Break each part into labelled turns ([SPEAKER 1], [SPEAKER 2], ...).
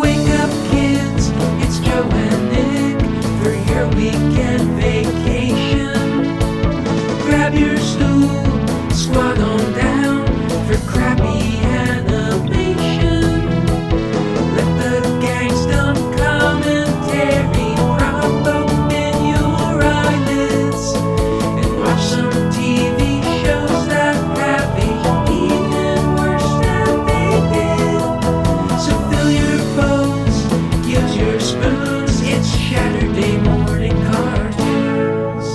[SPEAKER 1] Wake up, kids, it's Joe and Nick for your weekend vacation. Grab your stool, squat on down for crappy animation. Let the gang's dumb commentary prop open your eyelids and watch some TV shows that have aged even worse than they did. So fill your bowls, use your spoons, it's Shaturday morning cartoons.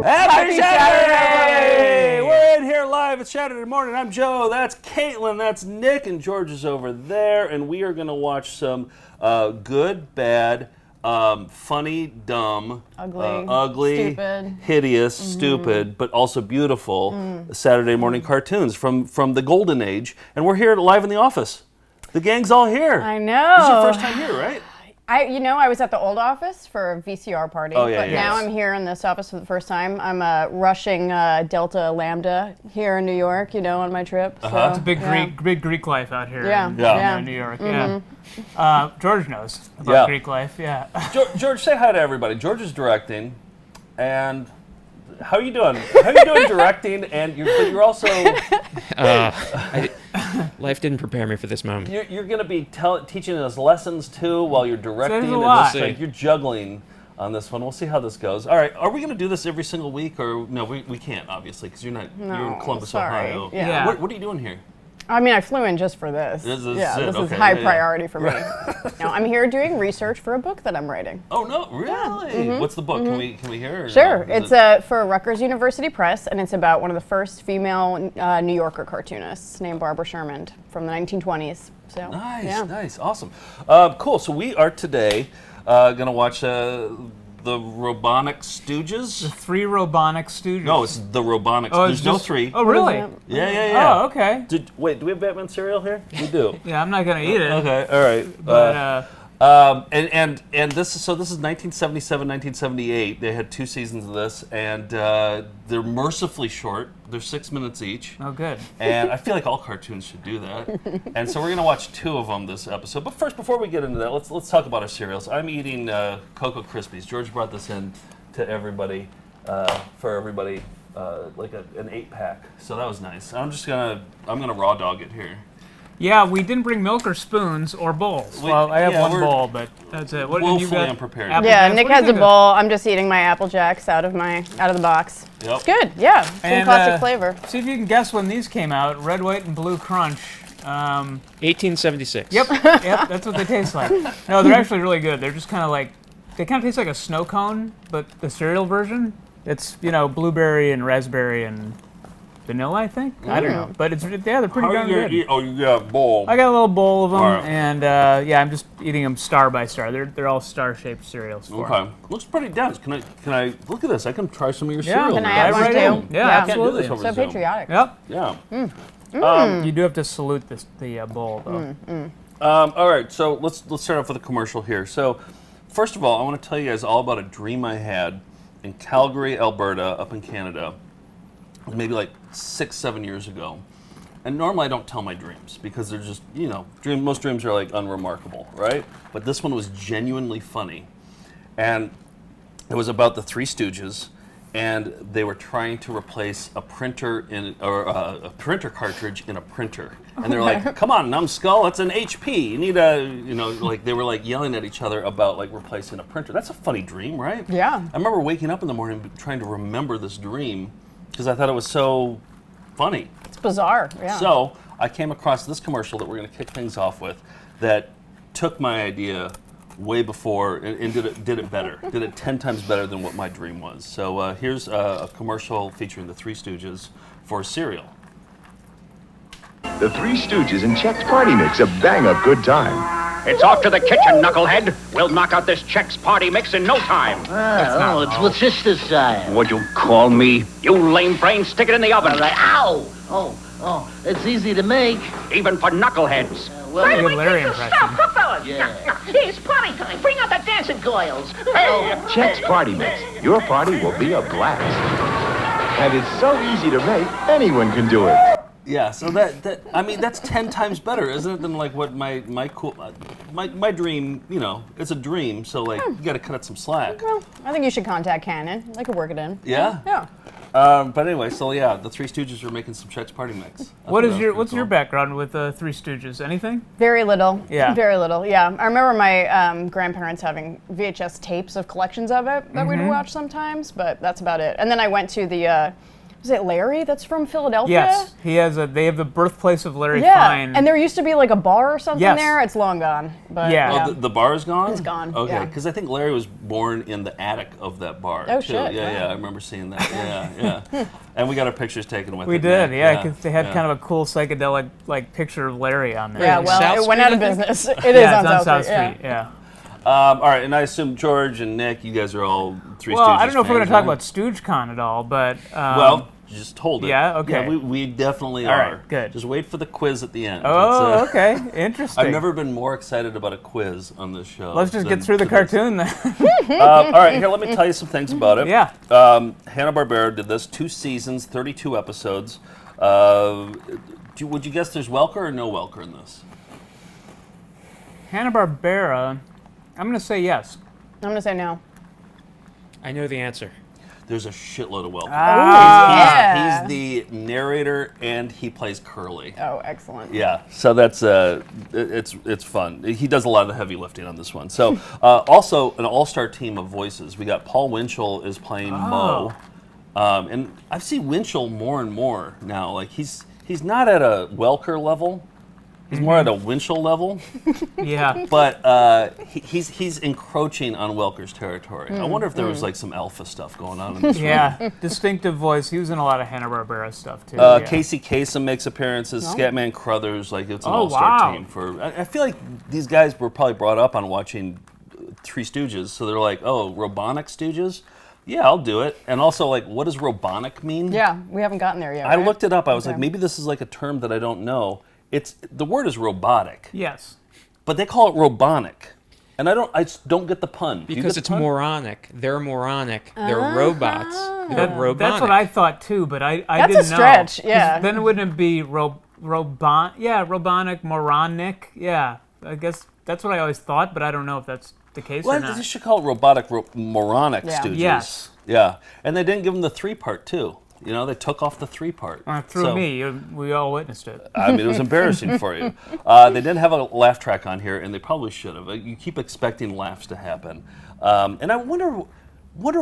[SPEAKER 2] Happy Saturday! We're in here live at Saturday morning. I'm Joe, that's Caitlin, that's Nick, and George is over there, and we are going to watch some good, bad, funny, dumb, ugly,
[SPEAKER 3] stupid,
[SPEAKER 2] hideous, stupid, but also beautiful Saturday morning cartoons from the golden age. And we're here live in the office. The gang's all here.
[SPEAKER 3] I know.
[SPEAKER 2] This is your first time here, right?
[SPEAKER 3] I was at the old office for a VCR party,
[SPEAKER 2] Oh, yeah,
[SPEAKER 3] but
[SPEAKER 2] yes.
[SPEAKER 3] now I'm here in this office for the first time. I'm rushing Delta Lambda here in New York, on my trip. So,
[SPEAKER 4] It's a big Greek life out here in New York. Yeah. George knows about Greek life. Yeah.
[SPEAKER 2] George, say hi to everybody. George is directing, and how are you doing? How are you doing directing? And you're also
[SPEAKER 5] Life didn't prepare me for this moment.
[SPEAKER 2] you're going to be teaching us lessons too while you're directing.
[SPEAKER 4] There's a lot.
[SPEAKER 2] It's like you're juggling on this one. We'll see how this goes. All right, are we going to do this every single week, or no? We can't, obviously, because you're in Columbus,
[SPEAKER 3] sorry.
[SPEAKER 2] Ohio.
[SPEAKER 3] Yeah.
[SPEAKER 2] What are you doing here?
[SPEAKER 3] I mean, I flew in just for this.
[SPEAKER 2] This is
[SPEAKER 3] is high priority for me. No, I'm here doing research for a book that I'm writing.
[SPEAKER 2] Oh no, really? What's the book? Can we hear? Or
[SPEAKER 3] Sure.
[SPEAKER 2] no? Is
[SPEAKER 3] It's for Rutgers University Press, and it's about one of the first female New Yorker cartoonists named Barbara Sherman from the 1920s. So
[SPEAKER 2] Nice, awesome. Cool, so we are today going to watch the Robonic Stooges.
[SPEAKER 4] The Three Robonic Stooges.
[SPEAKER 2] No, it's the Robonic.
[SPEAKER 4] Oh,
[SPEAKER 2] There's no three.
[SPEAKER 4] Oh, really?
[SPEAKER 2] Yeah.
[SPEAKER 4] Oh, okay.
[SPEAKER 2] Wait, do we have Batman cereal here? We do.
[SPEAKER 4] Yeah, I'm not gonna eat it.
[SPEAKER 2] Okay, all right.
[SPEAKER 4] But
[SPEAKER 2] And this is 1977, 1978. They had 2 seasons of this, and they're mercifully short. They're 6 minutes each.
[SPEAKER 4] oh, good.
[SPEAKER 2] And I feel like all cartoons should do that. And so we're going to watch 2 of them this episode. But first, before we get into that, let's talk about our cereals. I'm eating Cocoa Krispies. George brought this in to everybody, for everybody, like an 8-pack. So that was nice. I'm gonna raw dog it here.
[SPEAKER 4] Yeah, we didn't bring milk or spoons or bowls. Well, I have one bowl, but that's it. What did you
[SPEAKER 2] Woefully
[SPEAKER 4] got?
[SPEAKER 2] unprepared.
[SPEAKER 4] Apple
[SPEAKER 3] Yeah,
[SPEAKER 4] Jacks?
[SPEAKER 3] Nick
[SPEAKER 4] What do you
[SPEAKER 3] has a
[SPEAKER 4] think
[SPEAKER 3] bowl. I'm just eating my Apple Jacks out of the box.
[SPEAKER 2] Yep.
[SPEAKER 3] It's good. Yeah, some
[SPEAKER 4] And,
[SPEAKER 3] classic flavor.
[SPEAKER 4] See if you can guess when these came out. Red, white, and blue crunch.
[SPEAKER 5] 1876.
[SPEAKER 4] Yep, that's what they taste like. No, they're actually really good. They're just kind of they kind of taste like a snow cone, but the cereal version. It's, blueberry and raspberry and vanilla, I think. I don't know, but they're pretty darn good.
[SPEAKER 2] You got a bowl.
[SPEAKER 4] I got a little bowl of them,
[SPEAKER 2] All right.
[SPEAKER 4] and I'm just eating them star by star. They're all star-shaped cereals.
[SPEAKER 2] Okay. Looks pretty dense. Can I look at this? I can try some of your
[SPEAKER 4] Yeah.
[SPEAKER 2] cereal.
[SPEAKER 3] Can I
[SPEAKER 2] now.
[SPEAKER 3] have
[SPEAKER 4] Dive
[SPEAKER 3] one
[SPEAKER 4] right
[SPEAKER 3] too?
[SPEAKER 4] in. Yeah,
[SPEAKER 3] Yeah.
[SPEAKER 2] Can't do
[SPEAKER 4] absolutely.
[SPEAKER 2] this over
[SPEAKER 3] So
[SPEAKER 2] Zoom.
[SPEAKER 3] patriotic.
[SPEAKER 4] Yep.
[SPEAKER 2] Yeah.
[SPEAKER 4] You do have to salute the bowl, though.
[SPEAKER 2] All right, so let's start off with a commercial here. So, first of all, I want to tell you guys all about a dream I had in Calgary, Alberta, up in Canada, maybe like 6-7 years ago. And normally I don't tell my dreams because they're just, most dreams are like unremarkable, right? But this one was genuinely funny. And it was about the Three Stooges, and they were trying to replace a printer a printer cartridge in a printer. And they're like, "Come on, numbskull, it's an HP. You need they were like yelling at each other about like replacing a printer." That's a funny dream, right?
[SPEAKER 3] Yeah.
[SPEAKER 2] I remember waking up in the morning trying to remember this dream because I thought it was so funny.
[SPEAKER 3] It's bizarre. Yeah.
[SPEAKER 2] So I came across this commercial that we're going to kick things off with that took my idea way before and did it better. Did it 10 times better than what my dream was. So here's a commercial featuring the Three Stooges for cereal.
[SPEAKER 6] The Three Stooges and Chex Party Mix, a bang-up good time.
[SPEAKER 7] It's off to the kitchen, knucklehead. We'll knock out this Chex Party Mix in no time.
[SPEAKER 8] It's what's this side?
[SPEAKER 7] What'd you call me? You lame brain, stick it in the oven.
[SPEAKER 8] All right, ow! Oh, it's easy to make.
[SPEAKER 7] Even for knuckleheads.
[SPEAKER 8] Well,
[SPEAKER 4] Pretty good Larry impression.
[SPEAKER 9] fellas.
[SPEAKER 8] Yeah.
[SPEAKER 9] It's party time. Bring out the dancing coils.
[SPEAKER 6] Chex Party Mix. Your party will be a blast. And it's so easy to make, anyone can do it.
[SPEAKER 2] Yeah, so that's 10 times better, isn't it, than like what my dream, it's a dream, so like you got to cut it some slack.
[SPEAKER 3] Well, I think you should contact Canon. They could work it in.
[SPEAKER 2] Yeah?
[SPEAKER 3] Yeah.
[SPEAKER 2] But anyway, so yeah, the Three Stooges were making some Chex Party Mix.
[SPEAKER 4] What's your background with Three Stooges? Anything?
[SPEAKER 3] Very little.
[SPEAKER 4] Yeah.
[SPEAKER 3] Very little. Yeah. I remember my grandparents having VHS tapes of collections of it that we'd watch sometimes, but that's about it. And then I went to the. Is it Larry that's from Philadelphia?
[SPEAKER 4] Yes, they have the birthplace of Larry
[SPEAKER 3] Yeah,
[SPEAKER 4] Fine.
[SPEAKER 3] and there used to be like a bar or something there. It's long gone. But
[SPEAKER 4] Yeah.
[SPEAKER 2] Oh, the bar is gone?
[SPEAKER 3] It's gone,
[SPEAKER 2] Okay,
[SPEAKER 3] yeah.
[SPEAKER 2] because I think Larry was born in the attic of that bar,
[SPEAKER 3] Oh,
[SPEAKER 2] too.
[SPEAKER 3] shit,
[SPEAKER 2] Yeah,
[SPEAKER 3] wow.
[SPEAKER 2] I remember seeing that. Yeah. And we got our pictures taken with
[SPEAKER 4] We
[SPEAKER 2] it.
[SPEAKER 4] did,
[SPEAKER 2] man.
[SPEAKER 4] because they had kind of a cool psychedelic like picture of Larry on there.
[SPEAKER 3] Yeah, well,
[SPEAKER 5] South
[SPEAKER 3] it went
[SPEAKER 5] Street,
[SPEAKER 3] out of
[SPEAKER 5] I think?
[SPEAKER 3] business. It is
[SPEAKER 4] Yeah,
[SPEAKER 3] on
[SPEAKER 4] it's
[SPEAKER 3] South Street.
[SPEAKER 4] Yeah.
[SPEAKER 2] All right, and I assume George and Nick, you guys are all Three Stooges
[SPEAKER 4] Well, I don't know if we're going
[SPEAKER 2] fans,
[SPEAKER 4] to talk
[SPEAKER 2] right?
[SPEAKER 4] about Stooge Con at all, but
[SPEAKER 2] Well, just hold it.
[SPEAKER 4] yeah, okay.
[SPEAKER 2] Yeah, we definitely
[SPEAKER 4] All
[SPEAKER 2] are.
[SPEAKER 4] right, good.
[SPEAKER 2] Just wait for the quiz at the end.
[SPEAKER 4] oh,
[SPEAKER 2] It's,
[SPEAKER 4] okay, interesting.
[SPEAKER 2] I've never been more excited about a quiz on this show.
[SPEAKER 4] Let's just
[SPEAKER 2] than
[SPEAKER 4] get through the
[SPEAKER 2] this.
[SPEAKER 4] cartoon then.
[SPEAKER 2] All right, here, let me tell you some things about it.
[SPEAKER 4] Yeah.
[SPEAKER 2] Hanna-Barbera did this, 2 seasons, 32 episodes. Would you guess there's Welker or no Welker in this?
[SPEAKER 4] Hanna-Barbera, I'm going to say yes.
[SPEAKER 3] I'm going to say no.
[SPEAKER 5] I know the answer.
[SPEAKER 2] There's a shitload of Welker.
[SPEAKER 3] Yeah.
[SPEAKER 2] He's the narrator and he plays Curly.
[SPEAKER 3] Oh, excellent.
[SPEAKER 2] Yeah, so that's it's fun. He does a lot of the heavy lifting on this one. So also an all-star team of voices. We got Paul Winchell is playing Mo, and I've seen Winchell more and more now. Like he's not at a Welker level. He's more at a Winchell level,
[SPEAKER 4] Yeah.
[SPEAKER 2] but he's encroaching on Welker's territory. I wonder if there was like some alpha stuff going on in this one.
[SPEAKER 4] Yeah, distinctive voice. He was in a lot of Hanna-Barbera stuff, too. Yeah.
[SPEAKER 2] Casey Kasem makes appearances. Scatman Crothers, like it's an
[SPEAKER 4] Oh,
[SPEAKER 2] all-star
[SPEAKER 4] wow.
[SPEAKER 2] team. I feel like these guys were probably brought up on watching Three Stooges, so they're like, oh, Robonic Stooges? Yeah, I'll do it. And also, like, what does robotic mean?
[SPEAKER 3] Yeah, we haven't gotten there yet.
[SPEAKER 2] I
[SPEAKER 3] right?
[SPEAKER 2] looked it up. I was
[SPEAKER 3] Okay.
[SPEAKER 2] like, maybe this is like a term that I don't know. The word is robotic,
[SPEAKER 4] Yes.
[SPEAKER 2] but they call it robonic, and I just don't get the pun. Do you
[SPEAKER 5] Because
[SPEAKER 2] get
[SPEAKER 5] it's
[SPEAKER 2] the pun?
[SPEAKER 5] moronic. They're moronic. They're robots. They're robotic.
[SPEAKER 4] That's what I thought, too, but I
[SPEAKER 3] That's a
[SPEAKER 4] didn't know.
[SPEAKER 3] stretch,
[SPEAKER 4] 'Cause
[SPEAKER 3] yeah.
[SPEAKER 4] Then wouldn't it be robonic, moronic? Yeah, I guess that's what I always thought, but I don't know if that's the case or
[SPEAKER 2] Well,
[SPEAKER 4] not.
[SPEAKER 2] they should call it robotic, moronic
[SPEAKER 3] Yeah.
[SPEAKER 2] Stooges.
[SPEAKER 4] Yes.
[SPEAKER 2] Yeah, and they didn't give them the 3-part too. You know, they took off the 3-part.
[SPEAKER 4] Through
[SPEAKER 2] So,
[SPEAKER 4] me, we all witnessed it.
[SPEAKER 2] I mean, it was embarrassing for you. They didn't have a laugh track on here, and they probably should have. You keep expecting laughs to happen, and I wonder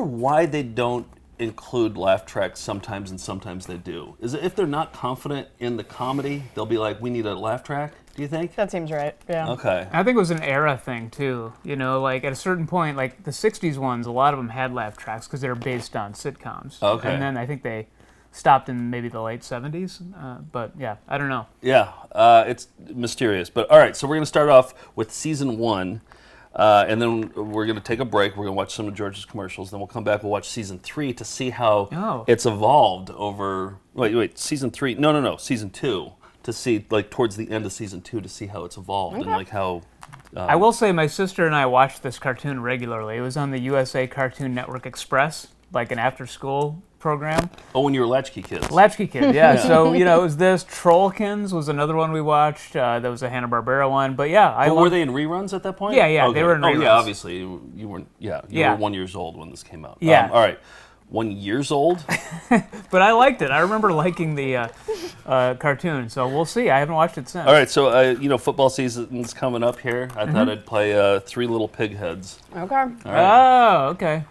[SPEAKER 2] why they don't include laugh tracks sometimes, and sometimes they do. Is it if they're not confident in the comedy, they'll be like, "We need a laugh track." Do you think?
[SPEAKER 3] That seems right. Yeah.
[SPEAKER 2] Okay.
[SPEAKER 4] I think it was an era thing, too. You know, like at a certain point, like the 60s ones, a lot of them had laugh tracks because they were based on sitcoms.
[SPEAKER 2] Okay.
[SPEAKER 4] And then I think they stopped in maybe the late 70s. But yeah, I don't know.
[SPEAKER 2] Yeah, it's mysterious. But all right, so we're going to start off with season 1, and then we're going to take a break. We're going to watch some of George's commercials. Then we'll come back. We'll watch season 3 to see how it's evolved over. Wait, season 3? No, season 2 to see like towards the end of season 2 to see how it's evolved and like how.
[SPEAKER 4] I will say my sister and I watched this cartoon regularly. It was on the USA Cartoon Network Express, like an after-school program.
[SPEAKER 2] Oh, when you were latchkey kids.
[SPEAKER 4] Latchkey Kid, yeah. So, you know, it was this. Trollkins was another one we watched. That was a Hanna-Barbera one. But yeah,
[SPEAKER 2] Were they in reruns at that point?
[SPEAKER 4] Yeah, they
[SPEAKER 2] Okay.
[SPEAKER 4] were in
[SPEAKER 2] Oh,
[SPEAKER 4] reruns.
[SPEAKER 2] yeah, obviously. You weren't, you
[SPEAKER 4] Yeah.
[SPEAKER 2] were 1 year old when this came out.
[SPEAKER 4] Yeah.
[SPEAKER 2] All right. 1 year old?
[SPEAKER 4] But I liked it. I remember liking the cartoon. So we'll see. I haven't watched it since.
[SPEAKER 2] All right, so, football season's coming up here. I thought I'd play 3 Little Pig Heads.
[SPEAKER 3] Okay.
[SPEAKER 2] All right.
[SPEAKER 4] Oh, okay.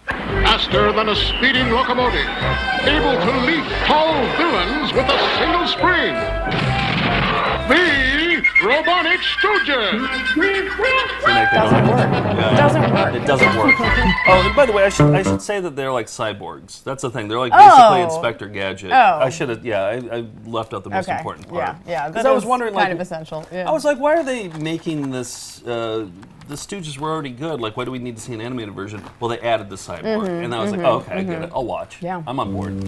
[SPEAKER 10] Faster than a speeding locomotive, able to leap tall villains with a single spring. The Robonic Stooges.
[SPEAKER 3] Doesn't work. Doesn't work.
[SPEAKER 2] It doesn't work. Oh, and by the way, I should say that they're like cyborgs. That's the thing. They're like basically Inspector Gadget.
[SPEAKER 3] Oh.
[SPEAKER 2] I should have. Yeah, I left out the most
[SPEAKER 3] Okay.
[SPEAKER 2] important part.
[SPEAKER 3] Yeah.
[SPEAKER 2] Because I was
[SPEAKER 3] is
[SPEAKER 2] wondering,
[SPEAKER 3] kind
[SPEAKER 2] like,
[SPEAKER 3] of essential. Yeah.
[SPEAKER 2] I was like, why are they making this? The Stooges were already good. Like, why do we need to see an animated version? Well, they added the cyborg, and I was like, oh, okay, I get it. I'll watch.
[SPEAKER 3] Yeah.
[SPEAKER 2] I'm on board.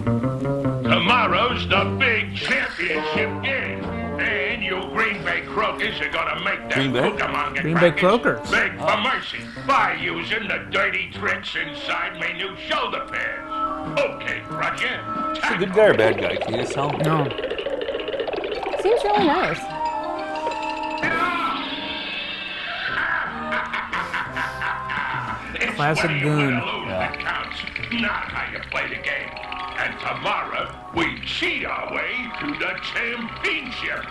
[SPEAKER 7] Tomorrow's the big championship game. And you Green Bay Crokers are gonna make that
[SPEAKER 2] Green Bay?
[SPEAKER 7] Pokemon get
[SPEAKER 4] Green Bay
[SPEAKER 7] Crokers
[SPEAKER 4] Crokers.
[SPEAKER 7] beg for mercy by using the dirty tricks inside my new shoulder pads. Okay, Roger.
[SPEAKER 2] Is he a good guy or bad guy? Can you just tell?
[SPEAKER 4] No.
[SPEAKER 3] seems really nice.
[SPEAKER 4] Classic goon.
[SPEAKER 7] That counts, not how you play the game. And tomorrow, we cheat our way to the championship.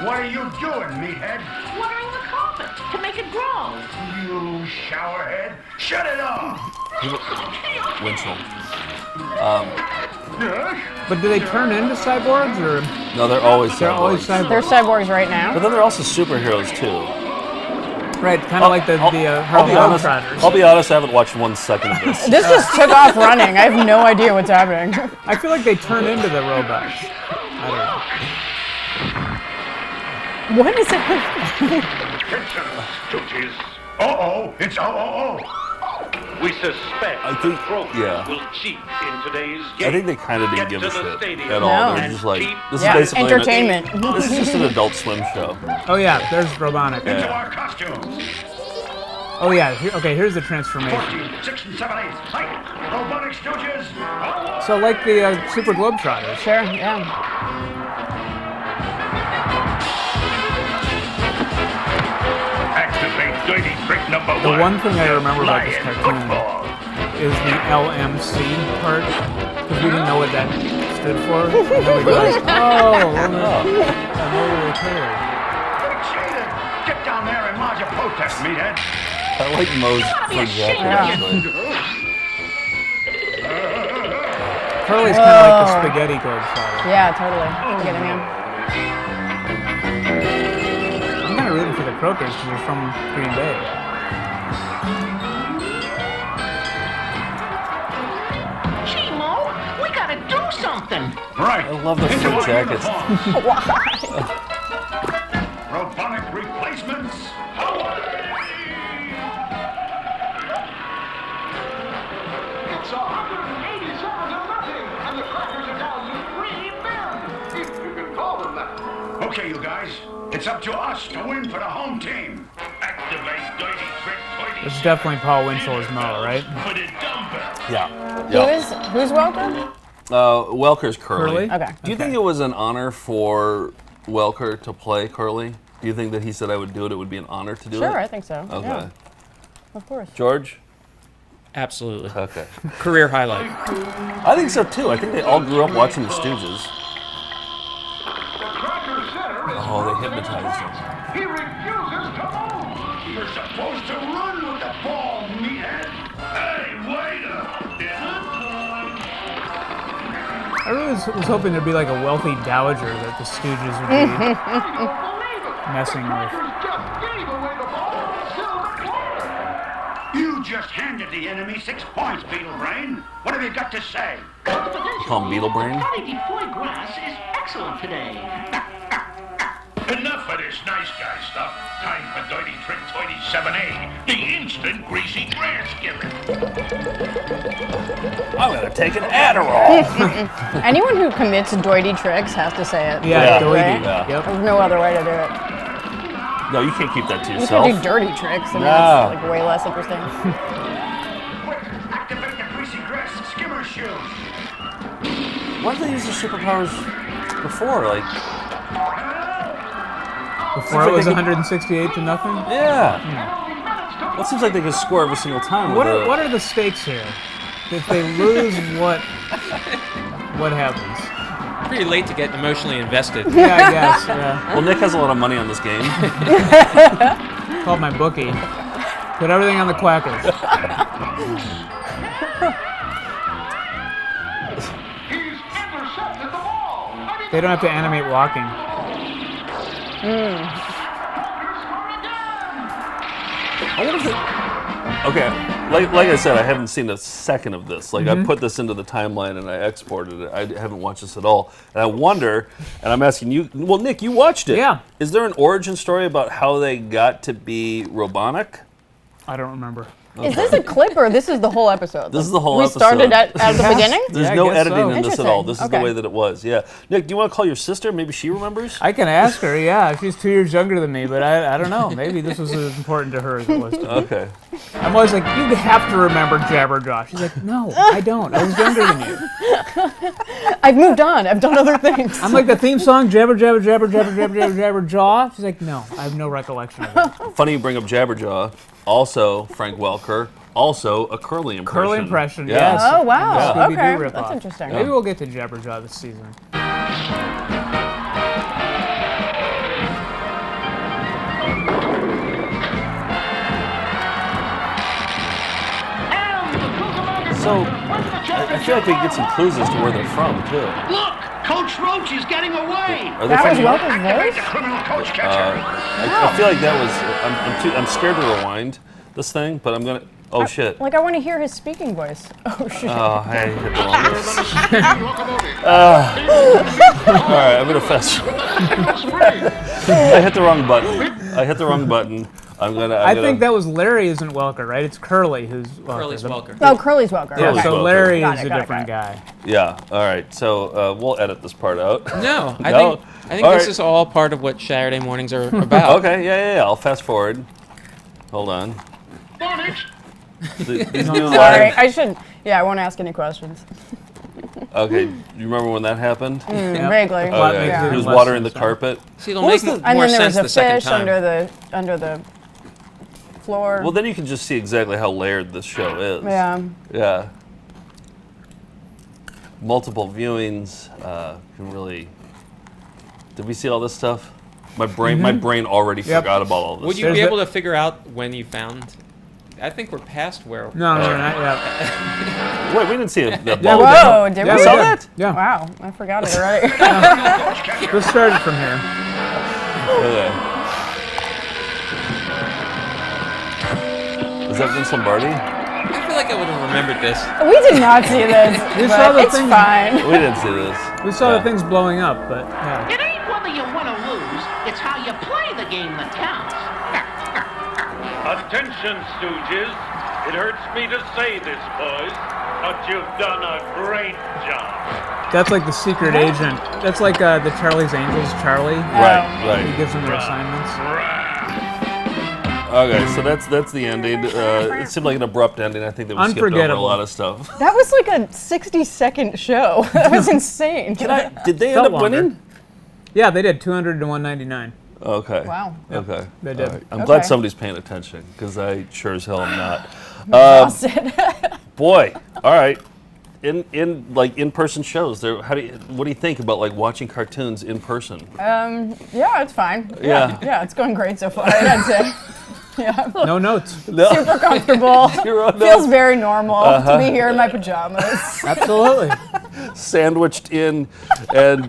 [SPEAKER 10] What are you doing, meathead?
[SPEAKER 9] Watering the carpet to make it grow.
[SPEAKER 10] You showerhead. Shut it off.
[SPEAKER 2] Winchell.
[SPEAKER 4] But do they turn into cyborgs or?
[SPEAKER 2] No, they're always
[SPEAKER 4] They're always
[SPEAKER 2] cyborgs.
[SPEAKER 4] cyborgs.
[SPEAKER 3] They're cyborgs right now.
[SPEAKER 2] But then they're also superheroes too.
[SPEAKER 4] Right, kind of like the
[SPEAKER 2] I'll be honest.
[SPEAKER 4] Globetrotters.
[SPEAKER 2] I'll be honest. I haven't watched 1 second of this.
[SPEAKER 3] This just took off running. I have no idea what's happening.
[SPEAKER 4] I feel like they turn into the robots. I
[SPEAKER 3] What is it?
[SPEAKER 7] Attention, Stooges.
[SPEAKER 10] Uh-oh, it's oh.
[SPEAKER 7] We suspect
[SPEAKER 2] I think-
[SPEAKER 7] the Trophies
[SPEAKER 2] yeah.
[SPEAKER 7] will cheat in today's game.
[SPEAKER 2] I think they kind of didn't give a
[SPEAKER 7] Get to the
[SPEAKER 2] shit
[SPEAKER 7] stadium
[SPEAKER 2] at all.
[SPEAKER 3] No.
[SPEAKER 2] They're just like, this
[SPEAKER 3] Yeah,
[SPEAKER 2] is basically
[SPEAKER 3] entertainment.
[SPEAKER 2] This is just an Adult Swim show.
[SPEAKER 4] don't. Oh yeah, there's Robonic.
[SPEAKER 10] Into our costumes.
[SPEAKER 4] Oh yeah, okay, here's the transformation.
[SPEAKER 10] 14, 6, and 7, 8. Fight! Robonic Stooges.
[SPEAKER 4] So like the Super Globetrotters.
[SPEAKER 3] Sure, yeah.
[SPEAKER 7] Activate dirty trick number
[SPEAKER 4] The
[SPEAKER 7] one.
[SPEAKER 4] one thing I remember about this
[SPEAKER 7] Lion
[SPEAKER 4] cartoon
[SPEAKER 7] football.
[SPEAKER 4] is the LMC part, because we didn't know what that stood for. And then we realized, another code.
[SPEAKER 10] Cheated. Get down there and lodge a protest, meathead.
[SPEAKER 2] I like Moe's front jacket. Actually.
[SPEAKER 4] Curly's kind of like the spaghetti Globetrotter.
[SPEAKER 3] Yeah, totally. Get him in.
[SPEAKER 4] I'm kind of rooting for the Croakers because they're from Green Bay.
[SPEAKER 9] Gee, Mo, we gotta do something.
[SPEAKER 10] Right.
[SPEAKER 2] I love the
[SPEAKER 10] Into
[SPEAKER 2] fruit
[SPEAKER 10] our
[SPEAKER 2] jackets.
[SPEAKER 10] uniforms.
[SPEAKER 3] Why?
[SPEAKER 10] Robonic replacements. Away!
[SPEAKER 7] It's 187 to nothing, and the Crackers are down to 3 men, if you can call them that.
[SPEAKER 10] Okay, you guys. It's up to us to win for the home team.
[SPEAKER 7] Activate dirty trick 20.
[SPEAKER 4] It's definitely Paul Winchell as Mo, right?
[SPEAKER 7] For the dumbbell.
[SPEAKER 2] Yeah.
[SPEAKER 3] Who's welcome?
[SPEAKER 2] Welker's Curly.
[SPEAKER 4] Curly?
[SPEAKER 3] Okay.
[SPEAKER 2] Do you think it was an honor for Welker to play Curly? Do you think that he said I would do it? It would be an honor to do it?
[SPEAKER 3] Sure, I think so.
[SPEAKER 2] Okay.
[SPEAKER 3] Yeah, of course.
[SPEAKER 2] George?
[SPEAKER 5] Absolutely.
[SPEAKER 2] Okay.
[SPEAKER 5] Career highlight.
[SPEAKER 2] I think so too. I think they all grew up watching the Stooges. Oh, they hypnotized him.
[SPEAKER 7] He refuses to move.
[SPEAKER 10] You're supposed to run with the ball, meathead.
[SPEAKER 7] Hey, waiter. Dinner time.
[SPEAKER 4] I really was hoping there'd be like a wealthy dowager that the Stooges would be messing with.
[SPEAKER 7] Just gave away the ball. Silver corner.
[SPEAKER 10] You just handed the enemy 6 points, Beetle Brain. What have you got to say?
[SPEAKER 2] Call him Beetle Brain?
[SPEAKER 9] Patty de foie gras is excellent today.
[SPEAKER 7] Enough of this nice guy stuff. Time for dirty trick 27A, the instant greasy grass giving.
[SPEAKER 2] I'm gonna take an Adderall.
[SPEAKER 3] Anyone who commits doity tricks has to say it.
[SPEAKER 4] Yeah,
[SPEAKER 2] Yeah.
[SPEAKER 4] doity.
[SPEAKER 3] Right?
[SPEAKER 2] Yeah.
[SPEAKER 4] Yep.
[SPEAKER 3] There's no other way to do it.
[SPEAKER 2] No, you can't keep that to
[SPEAKER 3] You
[SPEAKER 2] yourself.
[SPEAKER 3] can do dirty tricks. I mean,
[SPEAKER 2] No.
[SPEAKER 3] it's like way less interesting.
[SPEAKER 10] Quick, activate the greasy grass skimmer shoes.
[SPEAKER 2] Why did they use their superpowers before? Like,
[SPEAKER 4] Before it was 168 to nothing?
[SPEAKER 2] yeah. Well, it seems like they could score every single time.
[SPEAKER 4] What
[SPEAKER 2] with
[SPEAKER 4] are the stakes here? If they lose, what happens?
[SPEAKER 5] Pretty late to get emotionally invested.
[SPEAKER 4] Yeah, I guess. Yeah.
[SPEAKER 2] Well, Nick has a lot of money on this game.
[SPEAKER 4] Called my bookie. Put everything on the Quackers.
[SPEAKER 7] He's intercepted the ball.
[SPEAKER 4] They don't have to animate walking.
[SPEAKER 2] I wonder if they... Okay, like I said, I haven't seen a second of this. Like, I put this into the timeline and I exported it. I haven't watched this at all. And I wonder, and I'm asking you, well, Nick, you watched it.
[SPEAKER 4] Yeah.
[SPEAKER 2] Is there an origin story about how they got to be Robonic?
[SPEAKER 4] I don't remember.
[SPEAKER 3] Is this a clip or this is the whole episode?
[SPEAKER 2] This is the whole
[SPEAKER 3] we
[SPEAKER 2] episode.
[SPEAKER 3] started at the beginning?
[SPEAKER 2] There's
[SPEAKER 4] Yeah, I
[SPEAKER 2] no
[SPEAKER 4] guess
[SPEAKER 2] editing
[SPEAKER 4] so.
[SPEAKER 2] in this at all. This is the
[SPEAKER 3] Okay.
[SPEAKER 2] way that it was. Yeah. Nick, do you want to call your sister? Maybe she remembers?
[SPEAKER 4] I can ask her, yeah. She's 2 years younger than me, but I don't know. Maybe this was as important to her as it was to me.
[SPEAKER 2] Okay.
[SPEAKER 4] I'm always like, you have to remember Jabberjaw. She's like, no, I don't. I was younger than you.
[SPEAKER 3] I've moved on. I've done other things.
[SPEAKER 4] I'm like, the theme song, Jabber, Jabber, Jabber, Jabber, Jabber, Jabber, Jabberjaw. She's like, no, I have no recollection of it.
[SPEAKER 2] Funny you bring up Jabberjaw. Also, Frank Welker. Also, a Curly impression.
[SPEAKER 4] Curly impression,
[SPEAKER 2] Yeah.
[SPEAKER 4] yes.
[SPEAKER 3] Oh, wow.
[SPEAKER 4] Yeah. Scooby-Doo
[SPEAKER 3] Okay.
[SPEAKER 4] ripoff.
[SPEAKER 3] That's interesting.
[SPEAKER 4] Maybe we'll get to Jabberjaw this season.
[SPEAKER 2] So, I feel like we can get some clues as to where they're from, too.
[SPEAKER 9] Look, Coach Roach is getting away.
[SPEAKER 2] Are they
[SPEAKER 3] That
[SPEAKER 2] from
[SPEAKER 3] was
[SPEAKER 2] New York?
[SPEAKER 3] Welker's
[SPEAKER 9] Activate
[SPEAKER 3] voice?
[SPEAKER 9] the criminal coach catcher.
[SPEAKER 2] I feel like that was. I'm scared to rewind this thing, but I'm gonna. Oh shit!
[SPEAKER 3] Like, I want to hear his speaking voice. Oh, shit.
[SPEAKER 2] Oh, I hit the wrong
[SPEAKER 10] Faster
[SPEAKER 2] one.
[SPEAKER 10] than a speeding locomotive.
[SPEAKER 2] All right, I'm gonna fast. I hit the wrong button. I'm gonna.
[SPEAKER 4] I think that was Larry isn't Welker, right? It's Curly who's Welker.
[SPEAKER 5] Curly's Welker.
[SPEAKER 3] Oh, Curly's Welker.
[SPEAKER 4] Yeah,
[SPEAKER 2] Curly's
[SPEAKER 4] so
[SPEAKER 2] Welker.
[SPEAKER 4] Larry
[SPEAKER 3] Got
[SPEAKER 4] is
[SPEAKER 3] it,
[SPEAKER 4] a
[SPEAKER 3] got it,
[SPEAKER 4] different
[SPEAKER 3] got
[SPEAKER 4] guy.
[SPEAKER 2] Yeah. All right. So we'll edit this part out.
[SPEAKER 5] No, I
[SPEAKER 2] No?
[SPEAKER 5] think
[SPEAKER 2] All
[SPEAKER 5] this
[SPEAKER 2] right.
[SPEAKER 5] is all part of what Saturday mornings are about.
[SPEAKER 2] Okay. Yeah. I'll fast forward. Hold on.
[SPEAKER 10] Bonnet.
[SPEAKER 2] These new
[SPEAKER 3] Sorry,
[SPEAKER 2] live.
[SPEAKER 3] I should. Yeah, I won't ask any questions.
[SPEAKER 2] Okay. You remember when that happened?
[SPEAKER 3] Vaguely.
[SPEAKER 4] Plot
[SPEAKER 2] Okay.
[SPEAKER 4] makes
[SPEAKER 2] He
[SPEAKER 4] even
[SPEAKER 2] was
[SPEAKER 4] less
[SPEAKER 2] watering the
[SPEAKER 4] sense,
[SPEAKER 2] carpet.
[SPEAKER 5] See, it'll
[SPEAKER 2] What
[SPEAKER 5] make
[SPEAKER 2] was the-
[SPEAKER 3] And
[SPEAKER 5] more
[SPEAKER 3] then there
[SPEAKER 5] sense
[SPEAKER 3] was a
[SPEAKER 5] the second
[SPEAKER 3] fish
[SPEAKER 5] time.
[SPEAKER 3] under the floor.
[SPEAKER 2] Well, then you can just see exactly how layered this show is.
[SPEAKER 3] Yeah.
[SPEAKER 2] Yeah. Multiple viewings can really. Did we see all this stuff? My brain already
[SPEAKER 4] Yep.
[SPEAKER 2] forgot about all this.
[SPEAKER 5] Would you
[SPEAKER 4] There's
[SPEAKER 5] be
[SPEAKER 4] the-
[SPEAKER 5] able to figure out when you found? I think we're past where.
[SPEAKER 4] No, not yet.
[SPEAKER 2] Wait, we didn't see that
[SPEAKER 4] Yeah,
[SPEAKER 2] ball.
[SPEAKER 4] we
[SPEAKER 3] Whoa, did
[SPEAKER 4] Yeah,
[SPEAKER 3] we?
[SPEAKER 4] we
[SPEAKER 2] saw
[SPEAKER 4] did.
[SPEAKER 2] that?
[SPEAKER 4] Yeah.
[SPEAKER 3] Wow, I forgot it already.
[SPEAKER 4] Let's start it from here.
[SPEAKER 2] Okay. Is that Vince Lombardi?
[SPEAKER 5] I feel like I would have remembered this.
[SPEAKER 3] We did not see this,
[SPEAKER 4] We saw
[SPEAKER 3] but
[SPEAKER 4] the
[SPEAKER 3] it's
[SPEAKER 4] thing-
[SPEAKER 3] fine.
[SPEAKER 2] We didn't see this.
[SPEAKER 4] We saw
[SPEAKER 2] Yeah.
[SPEAKER 4] the things blowing up, but yeah.
[SPEAKER 9] It ain't whether you win or lose, it's how you play the game that counts.
[SPEAKER 7] Attention, Stooges. It hurts me to say this, boys, but you've done a great job.
[SPEAKER 4] That's like the secret agent. That's like the Charlie's Angels, Charlie.
[SPEAKER 2] Right.
[SPEAKER 4] He gives them their assignments.
[SPEAKER 2] Okay, so that's the ending. It seemed like an abrupt ending. I think that we skipped over a
[SPEAKER 4] Unforgettable.
[SPEAKER 2] lot of stuff.
[SPEAKER 3] That was like a 60-second show. That was insane.
[SPEAKER 2] Did they end
[SPEAKER 4] Felt
[SPEAKER 2] up
[SPEAKER 4] longer.
[SPEAKER 2] winning?
[SPEAKER 4] Yeah, they did 200 to 199.
[SPEAKER 2] Okay.
[SPEAKER 3] Wow.
[SPEAKER 2] Okay.
[SPEAKER 4] They did.
[SPEAKER 2] All right. I'm glad
[SPEAKER 3] Okay.
[SPEAKER 2] somebody's paying attention because I sure as hell am not.
[SPEAKER 3] Austin.
[SPEAKER 2] Boy, all right. In-person shows, what do you think about like watching cartoons in person?
[SPEAKER 3] Yeah, it's fine.
[SPEAKER 2] Yeah.
[SPEAKER 3] Yeah, it's going great so far, I'd say. Yeah.
[SPEAKER 4] No notes.
[SPEAKER 3] Super comfortable.
[SPEAKER 2] Zero
[SPEAKER 3] Feels
[SPEAKER 2] notes.
[SPEAKER 3] very normal to be here in my pajamas.
[SPEAKER 4] Absolutely.
[SPEAKER 2] Sandwiched in, and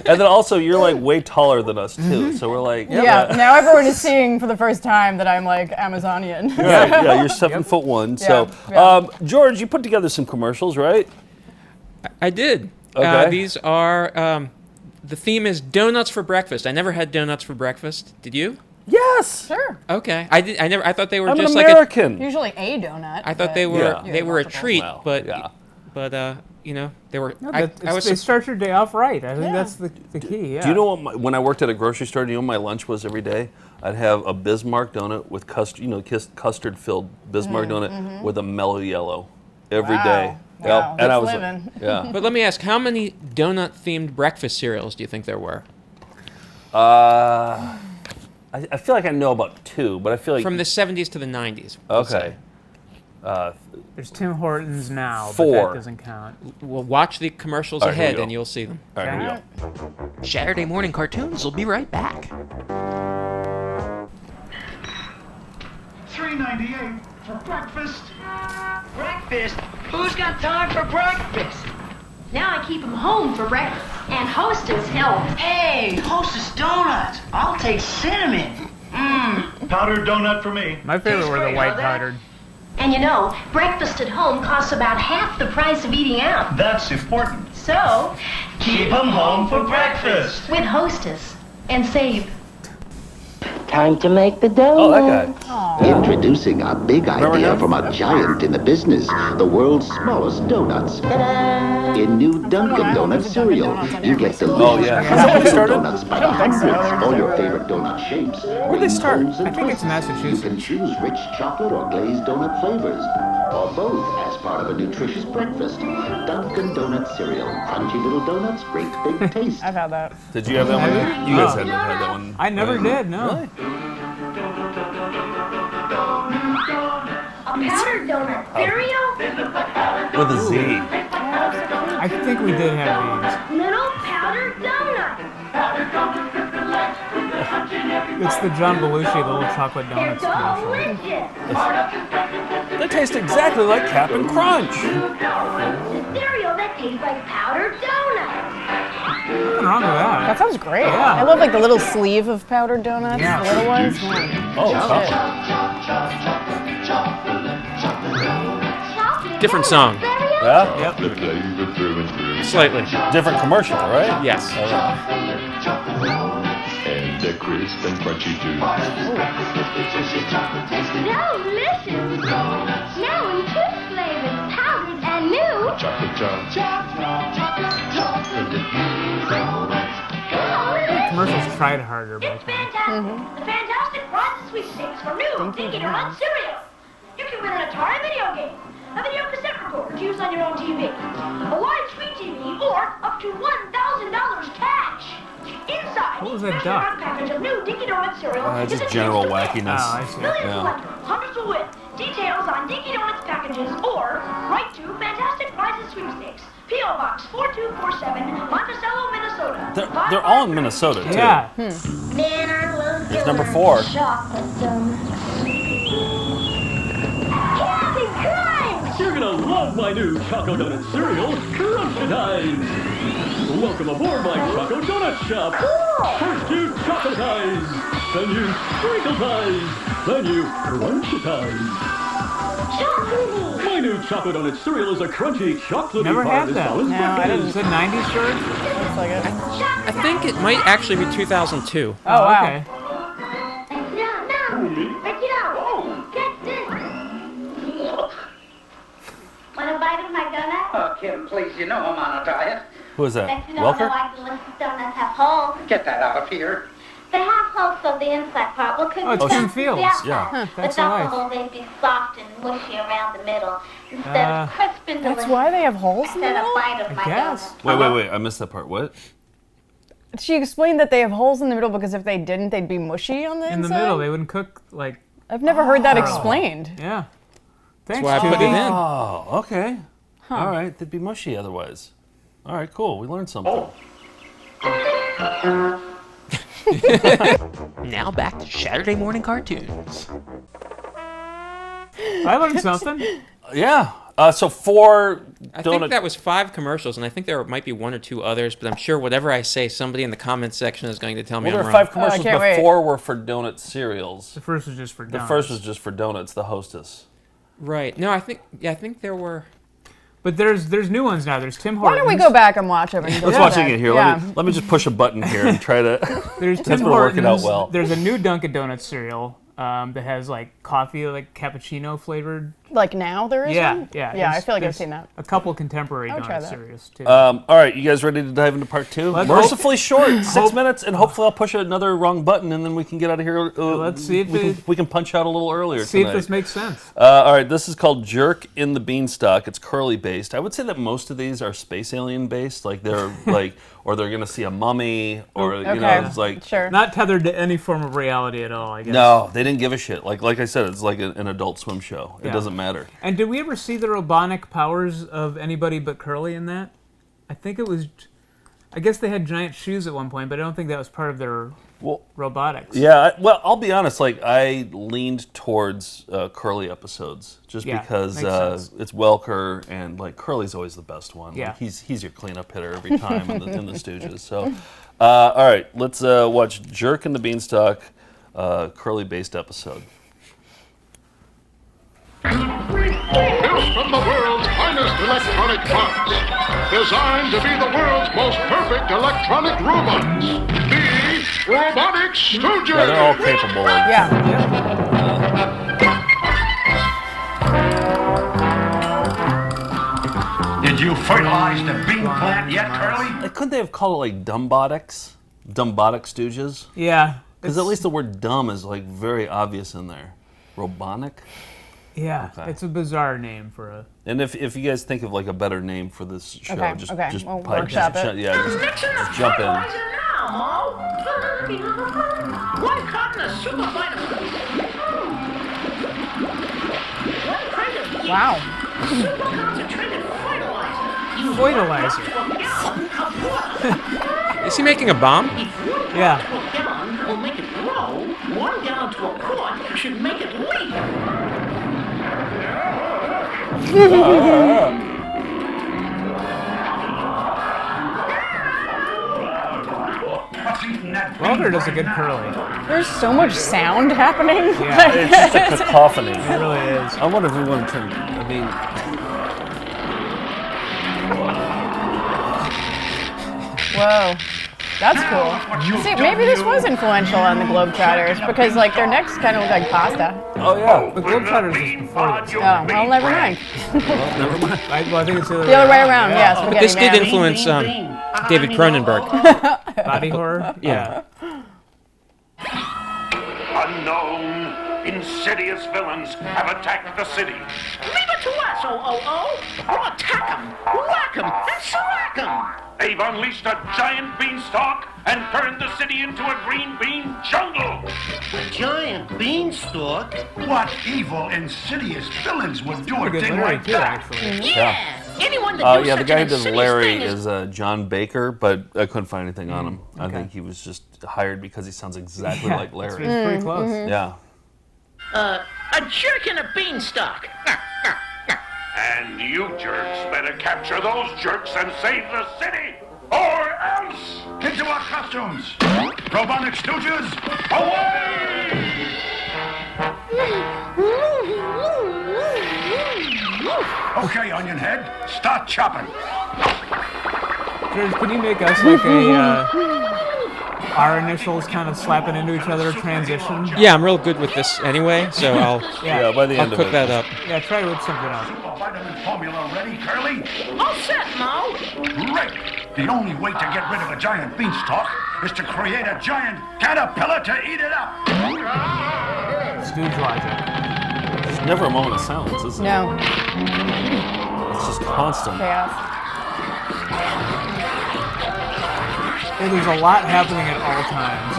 [SPEAKER 2] then also you're like way taller than us too. So we're like,
[SPEAKER 3] Yeah, now everyone is seeing for the first time that I'm like Amazonian.
[SPEAKER 2] yeah, you're 7'1". So,
[SPEAKER 3] Yeah.
[SPEAKER 2] George, you put together some commercials, right?
[SPEAKER 5] I did.
[SPEAKER 2] Okay.
[SPEAKER 5] These are. The theme is donuts for breakfast. I never had donuts for breakfast. Did you?
[SPEAKER 2] Yes.
[SPEAKER 3] Sure.
[SPEAKER 5] Okay. I did. I never. I thought they were
[SPEAKER 2] I'm
[SPEAKER 5] just
[SPEAKER 2] an
[SPEAKER 5] like.
[SPEAKER 2] American.
[SPEAKER 3] Usually a donut.
[SPEAKER 5] I thought
[SPEAKER 3] but-
[SPEAKER 5] they were.
[SPEAKER 2] Yeah.
[SPEAKER 5] They were a
[SPEAKER 3] multiple.
[SPEAKER 5] treat,
[SPEAKER 2] Well,
[SPEAKER 5] but.
[SPEAKER 2] yeah.
[SPEAKER 5] But you know, they were.
[SPEAKER 4] No,
[SPEAKER 5] I was.
[SPEAKER 4] they start your day off right. I think
[SPEAKER 3] Yeah.
[SPEAKER 4] that's the key. Yeah.
[SPEAKER 2] Do you know what when I worked at a grocery store? Do you know what my lunch was every day? I'd have a Bismarck donut with custard-filled Bismarck donut with a mellow yellow every
[SPEAKER 3] Wow.
[SPEAKER 2] day.
[SPEAKER 3] Wow,
[SPEAKER 2] and I
[SPEAKER 3] that's
[SPEAKER 2] was
[SPEAKER 3] living.
[SPEAKER 2] yeah.
[SPEAKER 5] But let me ask, how many donut-themed breakfast cereals do you think there were?
[SPEAKER 2] I feel like I know about 2, but I feel like
[SPEAKER 5] From the 70s to the 90s. we'll
[SPEAKER 2] okay.
[SPEAKER 5] say.
[SPEAKER 4] There's Tim Hortons now, but
[SPEAKER 2] 4.
[SPEAKER 4] that doesn't count.
[SPEAKER 5] Well, watch the commercials
[SPEAKER 2] All right, here
[SPEAKER 5] ahead
[SPEAKER 2] we go.
[SPEAKER 5] and you'll see them.
[SPEAKER 2] All right, here we go.
[SPEAKER 1] Saturday morning cartoons will be right back.
[SPEAKER 10] $3.98 for breakfast.
[SPEAKER 9] Breakfast? Who's got time for breakfast?
[SPEAKER 11] Now I keep them home for breakfast. And Hostess helps.
[SPEAKER 9] Hey, Hostess donuts. I'll take cinnamon.
[SPEAKER 10] Powdered donut for me.
[SPEAKER 4] My favorite were the
[SPEAKER 9] great,
[SPEAKER 4] white
[SPEAKER 9] huh, that?
[SPEAKER 4] powdered.
[SPEAKER 11] And you know, breakfast at home costs about half the price of eating out.
[SPEAKER 10] That's important.
[SPEAKER 11] So,
[SPEAKER 10] Keep 'em home for breakfast.
[SPEAKER 11] with Hostess and save.
[SPEAKER 8] Time to make the dough.
[SPEAKER 2] Oh, that guy.
[SPEAKER 6] Introducing a big idea from a giant in the business, the world's smallest donuts. In new Dunkin' Donuts cereal, you get delicious donuts by the hundreds, all your favorite donut shapes.
[SPEAKER 2] Where'd they start?
[SPEAKER 4] I think it's Massachusetts.
[SPEAKER 6] You can choose rich chocolate or glazed donut flavors, or both as part of a nutritious breakfast. Dunkin' Donuts cereal, crunchy little donuts, great big taste.
[SPEAKER 3] I've had that.
[SPEAKER 2] Did you have that one? You guys hadn't had that one.
[SPEAKER 4] I never did, no.
[SPEAKER 2] Really?
[SPEAKER 11] A powdered donut cereal?
[SPEAKER 2] With a Z.
[SPEAKER 4] I think we did have
[SPEAKER 11] Little powdered donut.
[SPEAKER 4] these. It's the John Belushi, the little chocolate
[SPEAKER 11] They're
[SPEAKER 4] donuts commercial.
[SPEAKER 11] delicious.
[SPEAKER 2] They taste exactly like Cap'n Crunch.
[SPEAKER 11] The cereal that tastes like powdered donut.
[SPEAKER 4] Nothing wrong with that.
[SPEAKER 3] That sounds great.
[SPEAKER 4] Yeah.
[SPEAKER 3] I love like the little sleeve of powdered donuts,
[SPEAKER 4] Yeah.
[SPEAKER 3] the little ones. Mm.
[SPEAKER 2] Oh,
[SPEAKER 3] Shit.
[SPEAKER 11] Chocolate
[SPEAKER 5] Different
[SPEAKER 11] donut
[SPEAKER 5] song.
[SPEAKER 11] cereal?
[SPEAKER 2] Yeah?
[SPEAKER 4] Yep.
[SPEAKER 6] The flavor through and through.
[SPEAKER 5] Slightly.
[SPEAKER 2] Different commercial, right?
[SPEAKER 5] Yes.
[SPEAKER 6] And they're crisp and crunchy too.
[SPEAKER 11] Delicious. Now in two flavors, powdered and new.
[SPEAKER 6] Chocolate
[SPEAKER 4] Commercials tried harder back
[SPEAKER 11] It's
[SPEAKER 4] then.
[SPEAKER 11] fantastic. The fantastic prize sweepstakes for new Dinky Donut cereal. You can win an Atari video game, a video cassette recorder to use on your own TV, a widescreen TV, or up to $1,000 cash. Inside
[SPEAKER 4] What was
[SPEAKER 11] each
[SPEAKER 4] that
[SPEAKER 11] special
[SPEAKER 4] duck?
[SPEAKER 11] package of new Dinky Donut cereal is
[SPEAKER 2] Just
[SPEAKER 11] a
[SPEAKER 2] general
[SPEAKER 11] taste of
[SPEAKER 2] wackiness.
[SPEAKER 4] Oh, I see.
[SPEAKER 11] Millions
[SPEAKER 2] Yeah.
[SPEAKER 11] will enter, hundreds will win. Details on Dinky Donuts packages or write to Fantastic Prizes Sweepstakes. P.O. Box 4247, Monticello, Minnesota.
[SPEAKER 2] They're all in Minnesota, too.
[SPEAKER 4] Yeah.
[SPEAKER 11] Man, I love
[SPEAKER 2] Here's number
[SPEAKER 11] donuts.
[SPEAKER 2] 4.
[SPEAKER 11] Chocolate donuts. Happy Crunch!
[SPEAKER 12] You're gonna love my new Choco Donut cereal, Crunchitize! Welcome aboard my Choco Donut shop! First you Chocolatize, then you Sprinkleize, then you Crunchitize!
[SPEAKER 11] Chocolatey!
[SPEAKER 12] My new Choco Donut cereal is a crunchy, chocolatey
[SPEAKER 4] Never
[SPEAKER 12] bar
[SPEAKER 4] had
[SPEAKER 12] as
[SPEAKER 4] that.
[SPEAKER 12] well as
[SPEAKER 3] No, I didn't.
[SPEAKER 4] Is it 90s, George?
[SPEAKER 3] Looks like it.
[SPEAKER 5] I think it might actually be 2002.
[SPEAKER 3] Oh, wow.
[SPEAKER 4] Okay.
[SPEAKER 11] No, check it out. Get this. Want a bite of my donut?
[SPEAKER 8] Oh, Kim, please, you know I'm on a diet.
[SPEAKER 2] Who is that?
[SPEAKER 11] Bet you don't know
[SPEAKER 2] Welker?
[SPEAKER 11] why delicious donuts have holes.
[SPEAKER 8] Get that out of here.
[SPEAKER 11] They have holes so the inside part will cook
[SPEAKER 4] Oh, it's
[SPEAKER 11] the
[SPEAKER 4] Kim
[SPEAKER 11] outside.
[SPEAKER 4] Fields.
[SPEAKER 2] Yeah.
[SPEAKER 4] That's
[SPEAKER 11] Without
[SPEAKER 4] nice.
[SPEAKER 11] the hole, they'd be soft and mushy around the middle. Instead of crisp and delicious.
[SPEAKER 3] That's why they have holes in the
[SPEAKER 11] Instead
[SPEAKER 3] middle?
[SPEAKER 11] of bite of my
[SPEAKER 4] guess.
[SPEAKER 11] donut.
[SPEAKER 2] Wait. I missed that part. What?
[SPEAKER 3] She explained that they have holes in the middle because if they didn't, they'd be mushy on the
[SPEAKER 4] In the
[SPEAKER 3] inside.
[SPEAKER 4] middle, they wouldn't cook like.
[SPEAKER 3] I've never heard that explained.
[SPEAKER 4] Yeah. Thanks,
[SPEAKER 5] why I put it
[SPEAKER 4] Judy.
[SPEAKER 5] in.
[SPEAKER 2] Oh, okay. All right. They'd be mushy otherwise. All right, cool. We learned something.
[SPEAKER 1] Now back to Saturday morning cartoons.
[SPEAKER 4] I learned something.
[SPEAKER 2] Yeah. So 4
[SPEAKER 5] I
[SPEAKER 2] donut.
[SPEAKER 5] think that was 5 commercials, and I think there might be 1 or 2 others, but I'm sure whatever I say, somebody in the comments section is going to tell me
[SPEAKER 2] Well, there
[SPEAKER 5] I'm
[SPEAKER 2] were
[SPEAKER 5] wrong.
[SPEAKER 2] 5 commercials,
[SPEAKER 3] can't
[SPEAKER 2] but
[SPEAKER 3] wait.
[SPEAKER 2] 4 were for donut cereals.
[SPEAKER 4] The first was just for
[SPEAKER 2] The
[SPEAKER 4] donuts.
[SPEAKER 2] first was just for donuts, the hostess.
[SPEAKER 5] Right. No, I think there were.
[SPEAKER 4] But there's new ones now. There's Tim
[SPEAKER 3] Why
[SPEAKER 4] Hortons.
[SPEAKER 3] don't we go back and watch them?
[SPEAKER 2] Let's watch it again here. Let me just push a button here and try to.
[SPEAKER 4] There's
[SPEAKER 2] That's
[SPEAKER 4] Tim
[SPEAKER 2] been working out
[SPEAKER 4] Hortons.
[SPEAKER 2] well.
[SPEAKER 4] There's a new Dunkin' Donuts cereal that has like coffee, like cappuccino flavored.
[SPEAKER 3] Like now there is
[SPEAKER 4] Yeah,
[SPEAKER 3] one?
[SPEAKER 4] yeah.
[SPEAKER 3] Yeah, I
[SPEAKER 4] There's-
[SPEAKER 3] feel like I've
[SPEAKER 4] there's
[SPEAKER 3] seen that.
[SPEAKER 4] A couple contemporary
[SPEAKER 3] I would try
[SPEAKER 4] donut
[SPEAKER 3] that.
[SPEAKER 4] cereals too.
[SPEAKER 2] All right, you guys ready to dive into part 2?
[SPEAKER 4] Let's
[SPEAKER 2] Mercifully short, 6 minutes, and hopefully I'll push another wrong button, and then we can get out of here.
[SPEAKER 4] Let's see if
[SPEAKER 2] we can punch out a little earlier
[SPEAKER 4] see
[SPEAKER 2] tonight.
[SPEAKER 4] if this makes sense.
[SPEAKER 2] All right, this is called Jerk in the Beanstalk. It's curly based. I would say that most of these are space alien based, like they're like, or they're gonna see a mummy, or you know, it's like
[SPEAKER 3] Sure.
[SPEAKER 4] Not tethered to any form of reality at all, I guess.
[SPEAKER 2] no, they didn't give a shit. Like I said, it's like an Adult Swim show. It
[SPEAKER 4] Yeah.
[SPEAKER 2] doesn't matter.
[SPEAKER 4] And did we ever see the Robonic powers of anybody but Curly in that? I think it was. I guess they had giant shoes at one point, but I don't think that was part of their robotics.
[SPEAKER 2] Yeah, well, I'll be honest. Like, I leaned towards Curly episodes just
[SPEAKER 4] Yeah,
[SPEAKER 2] because
[SPEAKER 4] makes sense.
[SPEAKER 2] it's Welker, and like Curly's always the best one.
[SPEAKER 4] Yeah.
[SPEAKER 2] Like, he's your cleanup hitter every time in the Stooges. So, all right, let's watch Jerk in the Beanstalk, Curly-based episode.
[SPEAKER 10] Built from the world's finest electronic parts. Designed to be the world's most perfect electronic robots. The Robonic Stooges!
[SPEAKER 2] Yeah, they're all capable of.
[SPEAKER 13] Did you fertilize the bean plant yet, Curly?
[SPEAKER 2] Couldn't they have called it like Dumbotics? Dumbotic Stooges?
[SPEAKER 4] Yeah.
[SPEAKER 2] Because at least the word dumb is like very obvious in there. Robonic?
[SPEAKER 4] Yeah, it's a bizarre name for a...
[SPEAKER 2] And if you guys think of like a better name for this show, just
[SPEAKER 3] we'll
[SPEAKER 2] pipe,
[SPEAKER 3] workshop it.
[SPEAKER 2] just jump in.
[SPEAKER 9] Now, Mo. 1 carton of super vitamin. 1 crate of yeast.
[SPEAKER 3] Wow.
[SPEAKER 9] Super concentrated fertilizer.
[SPEAKER 4] Fertilizer.
[SPEAKER 5] Is he making a bomb?
[SPEAKER 4] Yeah.
[SPEAKER 9] 1 gallon will make it grow. 1 gallon to a quart should make it leak.
[SPEAKER 4] Walter does a good curly.
[SPEAKER 3] There's so much sound happening.
[SPEAKER 4] Yeah.
[SPEAKER 2] It's just a cacophony.
[SPEAKER 4] It really is.
[SPEAKER 2] I wonder if we want to turn. I mean,
[SPEAKER 3] Whoa. That's cool. See, maybe this was influential on the Globetrotters because, like, their necks kind of look like pasta.
[SPEAKER 2] oh yeah.
[SPEAKER 4] The Globetrotters is before this.
[SPEAKER 3] Oh, well, never mind.
[SPEAKER 2] Never mind.
[SPEAKER 4] I think it's
[SPEAKER 3] The other way around, yes.
[SPEAKER 5] But this did influence David Cronenberg.
[SPEAKER 4] Body horror?
[SPEAKER 5] Yeah.
[SPEAKER 7] Unknown, insidious villains have attacked the city.
[SPEAKER 9] Leave it to us, OOO. We'll attack them, whack them, and slack them.
[SPEAKER 7] They've unleashed a giant beanstalk and turned the city into a green bean jungle.
[SPEAKER 13] A giant beanstalk? What evil, insidious villains would do a
[SPEAKER 4] Pretty good
[SPEAKER 13] thing
[SPEAKER 4] Larry,
[SPEAKER 13] like
[SPEAKER 4] too,
[SPEAKER 13] that?
[SPEAKER 4] actually.
[SPEAKER 9] Yeah. Anyone that does
[SPEAKER 2] Yeah, the
[SPEAKER 9] such
[SPEAKER 2] guy
[SPEAKER 9] an
[SPEAKER 2] who does
[SPEAKER 9] insidious
[SPEAKER 2] Larry
[SPEAKER 9] thing
[SPEAKER 2] is John Baker, but I couldn't find anything on him. I think he was just hired because he sounds exactly like Larry.
[SPEAKER 4] It's pretty close.
[SPEAKER 2] Yeah.
[SPEAKER 9] a jerk and a beanstalk.
[SPEAKER 7] And you jerks better capture those jerks and save the city, or else!
[SPEAKER 13] Into our costumes! Robonic Stooges, away! Okay, Onion Head, start chopping.
[SPEAKER 4] George, can you make us like a our initials kind of slapping into each other transition?
[SPEAKER 5] Yeah, I'm real good with this anyway, so I'll
[SPEAKER 2] by the end
[SPEAKER 5] I'll
[SPEAKER 2] of
[SPEAKER 5] cook
[SPEAKER 2] it.
[SPEAKER 5] that up.
[SPEAKER 4] Yeah, try with something else.
[SPEAKER 13] Vitamin formula ready, Curly?
[SPEAKER 9] All set, Mo.
[SPEAKER 13] Great! The only way to get rid of a giant beanstalk is to create a giant caterpillar to eat it up!
[SPEAKER 4] Stooge logic.
[SPEAKER 2] There's never a moment of silence, is it?
[SPEAKER 3] No.
[SPEAKER 2] It's just constant.
[SPEAKER 3] Chaos.
[SPEAKER 4] There's a lot happening at all times.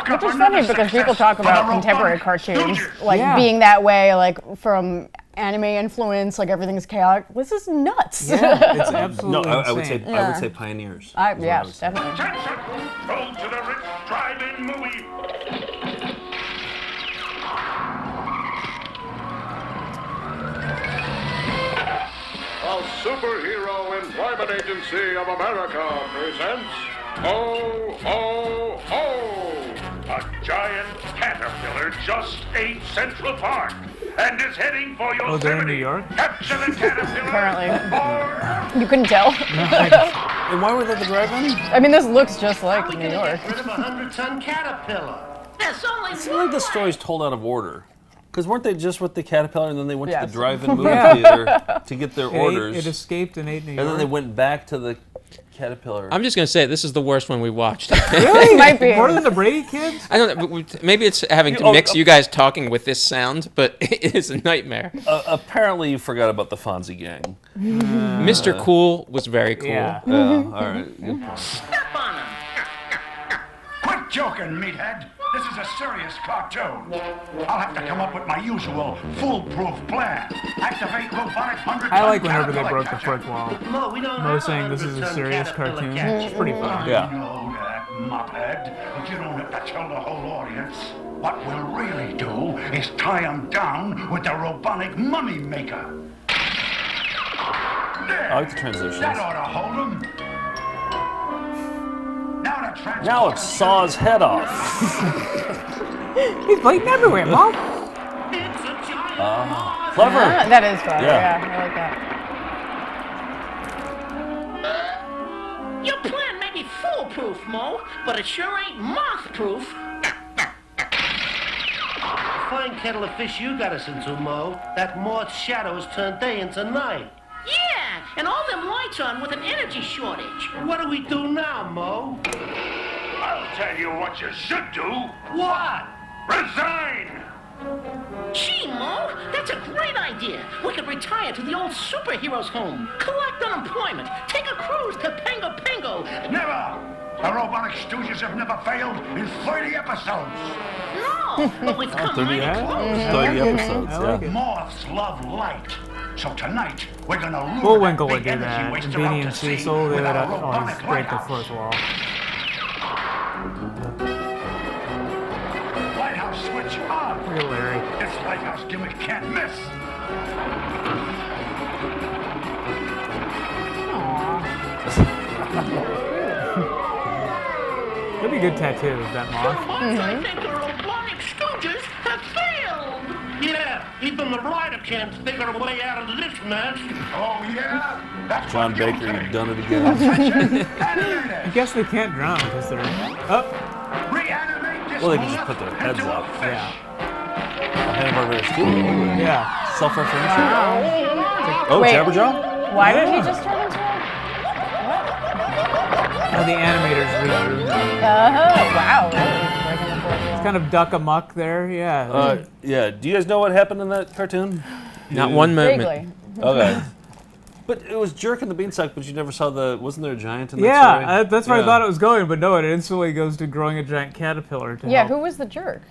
[SPEAKER 3] Which is funny because people talk about contemporary cartoons like being that way, like from anime influence, like everything's chaotic. This is nuts.
[SPEAKER 4] Yeah, it's absolutely
[SPEAKER 2] No,
[SPEAKER 4] insane.
[SPEAKER 2] I would say pioneers.
[SPEAKER 3] Yes, definitely.
[SPEAKER 7] Attention! Go to the Rich Drive-In movie.
[SPEAKER 10] A superhero employment agency of America presents Ho, Ho, Ho!
[SPEAKER 7] A giant caterpillar just ate Central Park and is heading for Yosemite.
[SPEAKER 4] Oh, they're in New York?
[SPEAKER 7] Capture the caterpillar.
[SPEAKER 3] Apparently.
[SPEAKER 7] Or
[SPEAKER 3] You couldn't tell.
[SPEAKER 2] And why were they at the drive-in?
[SPEAKER 3] I mean, this looks just like New York.
[SPEAKER 13] Get rid of a 100-ton caterpillar.
[SPEAKER 9] There's only
[SPEAKER 2] It seems like the story's told out of order. Because weren't they just with the caterpillar and then they went to
[SPEAKER 3] Yes.
[SPEAKER 2] the drive-in movie theater to get their orders?
[SPEAKER 4] It escaped and ate New York.
[SPEAKER 2] And then they went back to the caterpillar.
[SPEAKER 5] I'm just gonna say this is the worst one we watched.
[SPEAKER 4] Really?
[SPEAKER 3] Might be.
[SPEAKER 4] More than the Brady Kids?
[SPEAKER 5] I don't know. Maybe it's having to mix you guys talking with this sound, but it is a nightmare.
[SPEAKER 2] Apparently, you forgot about the Fonzie gang.
[SPEAKER 5] Mr. Cool was very cool.
[SPEAKER 4] Yeah.
[SPEAKER 2] All right. Good point.
[SPEAKER 9] step on them.
[SPEAKER 13] Quit joking, meathead. This is a serious cartoon. I'll have to come up with my usual foolproof plan. Activate robotic 100-ton
[SPEAKER 4] I like whenever they
[SPEAKER 13] caterpillar
[SPEAKER 4] broke the
[SPEAKER 13] catcher.
[SPEAKER 4] fourth wall.
[SPEAKER 13] Mo, we don't
[SPEAKER 4] Mo
[SPEAKER 13] have
[SPEAKER 4] saying this is a
[SPEAKER 13] 100-ton
[SPEAKER 4] serious
[SPEAKER 13] caterpillar
[SPEAKER 4] cartoon.
[SPEAKER 13] catcher.
[SPEAKER 4] It's pretty fun.
[SPEAKER 2] Yeah.
[SPEAKER 13] I know that, muppet, but you don't have to tell the whole audience. What we'll really do is tie him down with the robonic mummy maker. There.
[SPEAKER 2] I like the transitions.
[SPEAKER 13] That ought to hold him.
[SPEAKER 2] Now let's saw his head off.
[SPEAKER 4] He's bleeding everywhere, Mom.
[SPEAKER 2] Clever.
[SPEAKER 3] That is clever.
[SPEAKER 2] Yeah.
[SPEAKER 3] Yeah, I like that.
[SPEAKER 9] Your plan may be foolproof, fireproof, Mo, but it sure ain't moth-proof.
[SPEAKER 14] Fine kettle of fish you got us into, Mo. That moth's shadows turned day into night.
[SPEAKER 9] Yeah, and all them lights on with an energy shortage.
[SPEAKER 14] What do we do now, Mo?
[SPEAKER 7] I'll tell you what you should do.
[SPEAKER 14] What?
[SPEAKER 7] Resign!
[SPEAKER 9] Gee, Mo, that's a great idea. We could retire to the old superheroes' home, collect unemployment, take a cruise to Pango Pango.
[SPEAKER 13] Never! The Robonic Stooges have never failed in 30 episodes.
[SPEAKER 9] No, but we've come
[SPEAKER 2] 30
[SPEAKER 9] mighty close.
[SPEAKER 2] 30 episodes,
[SPEAKER 4] I like
[SPEAKER 2] yeah.
[SPEAKER 4] it.
[SPEAKER 13] Moths love light. So tonight, we're gonna lure
[SPEAKER 4] Bullwinkle
[SPEAKER 13] that
[SPEAKER 4] would
[SPEAKER 13] big
[SPEAKER 4] do that.
[SPEAKER 13] energy
[SPEAKER 4] And
[SPEAKER 13] waster out
[SPEAKER 4] Beanie
[SPEAKER 13] to
[SPEAKER 4] and
[SPEAKER 13] sea
[SPEAKER 4] Cecil, they
[SPEAKER 13] with
[SPEAKER 4] would
[SPEAKER 13] our
[SPEAKER 4] always
[SPEAKER 13] robotic
[SPEAKER 4] break the
[SPEAKER 13] lighthouse.
[SPEAKER 4] fourth wall.
[SPEAKER 13] Lighthouse switch on.
[SPEAKER 4] Look at Larry.
[SPEAKER 13] This lighthouse gimmick can't miss.
[SPEAKER 4] That'd be a good tattoo, that moth.
[SPEAKER 9] I think the Robonic Stooges have failed.
[SPEAKER 14] Yeah, even the writer can't figure a way out of this mess.
[SPEAKER 13] Oh, yeah? That's
[SPEAKER 2] John
[SPEAKER 13] what you
[SPEAKER 2] Baker,
[SPEAKER 13] think.
[SPEAKER 2] you've done it again.
[SPEAKER 4] I guess they can't drown because they're... Oh,
[SPEAKER 13] Reanimate this
[SPEAKER 2] Well, they can just
[SPEAKER 13] moth
[SPEAKER 2] put their heads
[SPEAKER 13] into a
[SPEAKER 2] up.
[SPEAKER 13] fish.
[SPEAKER 4] yeah.
[SPEAKER 2] Hannah-Barbera studio.
[SPEAKER 4] Yeah.
[SPEAKER 2] Self-referential.
[SPEAKER 3] Wow.
[SPEAKER 2] Oh,
[SPEAKER 3] Wait.
[SPEAKER 2] Jabberjaw?
[SPEAKER 3] Why did he just turn into a...
[SPEAKER 4] Oh, the animators redrew them.
[SPEAKER 3] Oh, wow. Really breaking the fourth wall.
[SPEAKER 4] It's kind of duck amuck there, yeah.
[SPEAKER 2] Yeah. Do you guys know what happened in that cartoon?
[SPEAKER 5] Not one moment.
[SPEAKER 3] Vaguely.
[SPEAKER 2] Okay. But it was Jerk and the Beanstalk, but you never saw the... Wasn't there a giant in that
[SPEAKER 4] Yeah,
[SPEAKER 2] story?
[SPEAKER 4] that's where I thought it was going, but no, it instantly goes to growing a giant caterpillar to
[SPEAKER 3] Yeah,
[SPEAKER 4] help.
[SPEAKER 3] who was the jerk?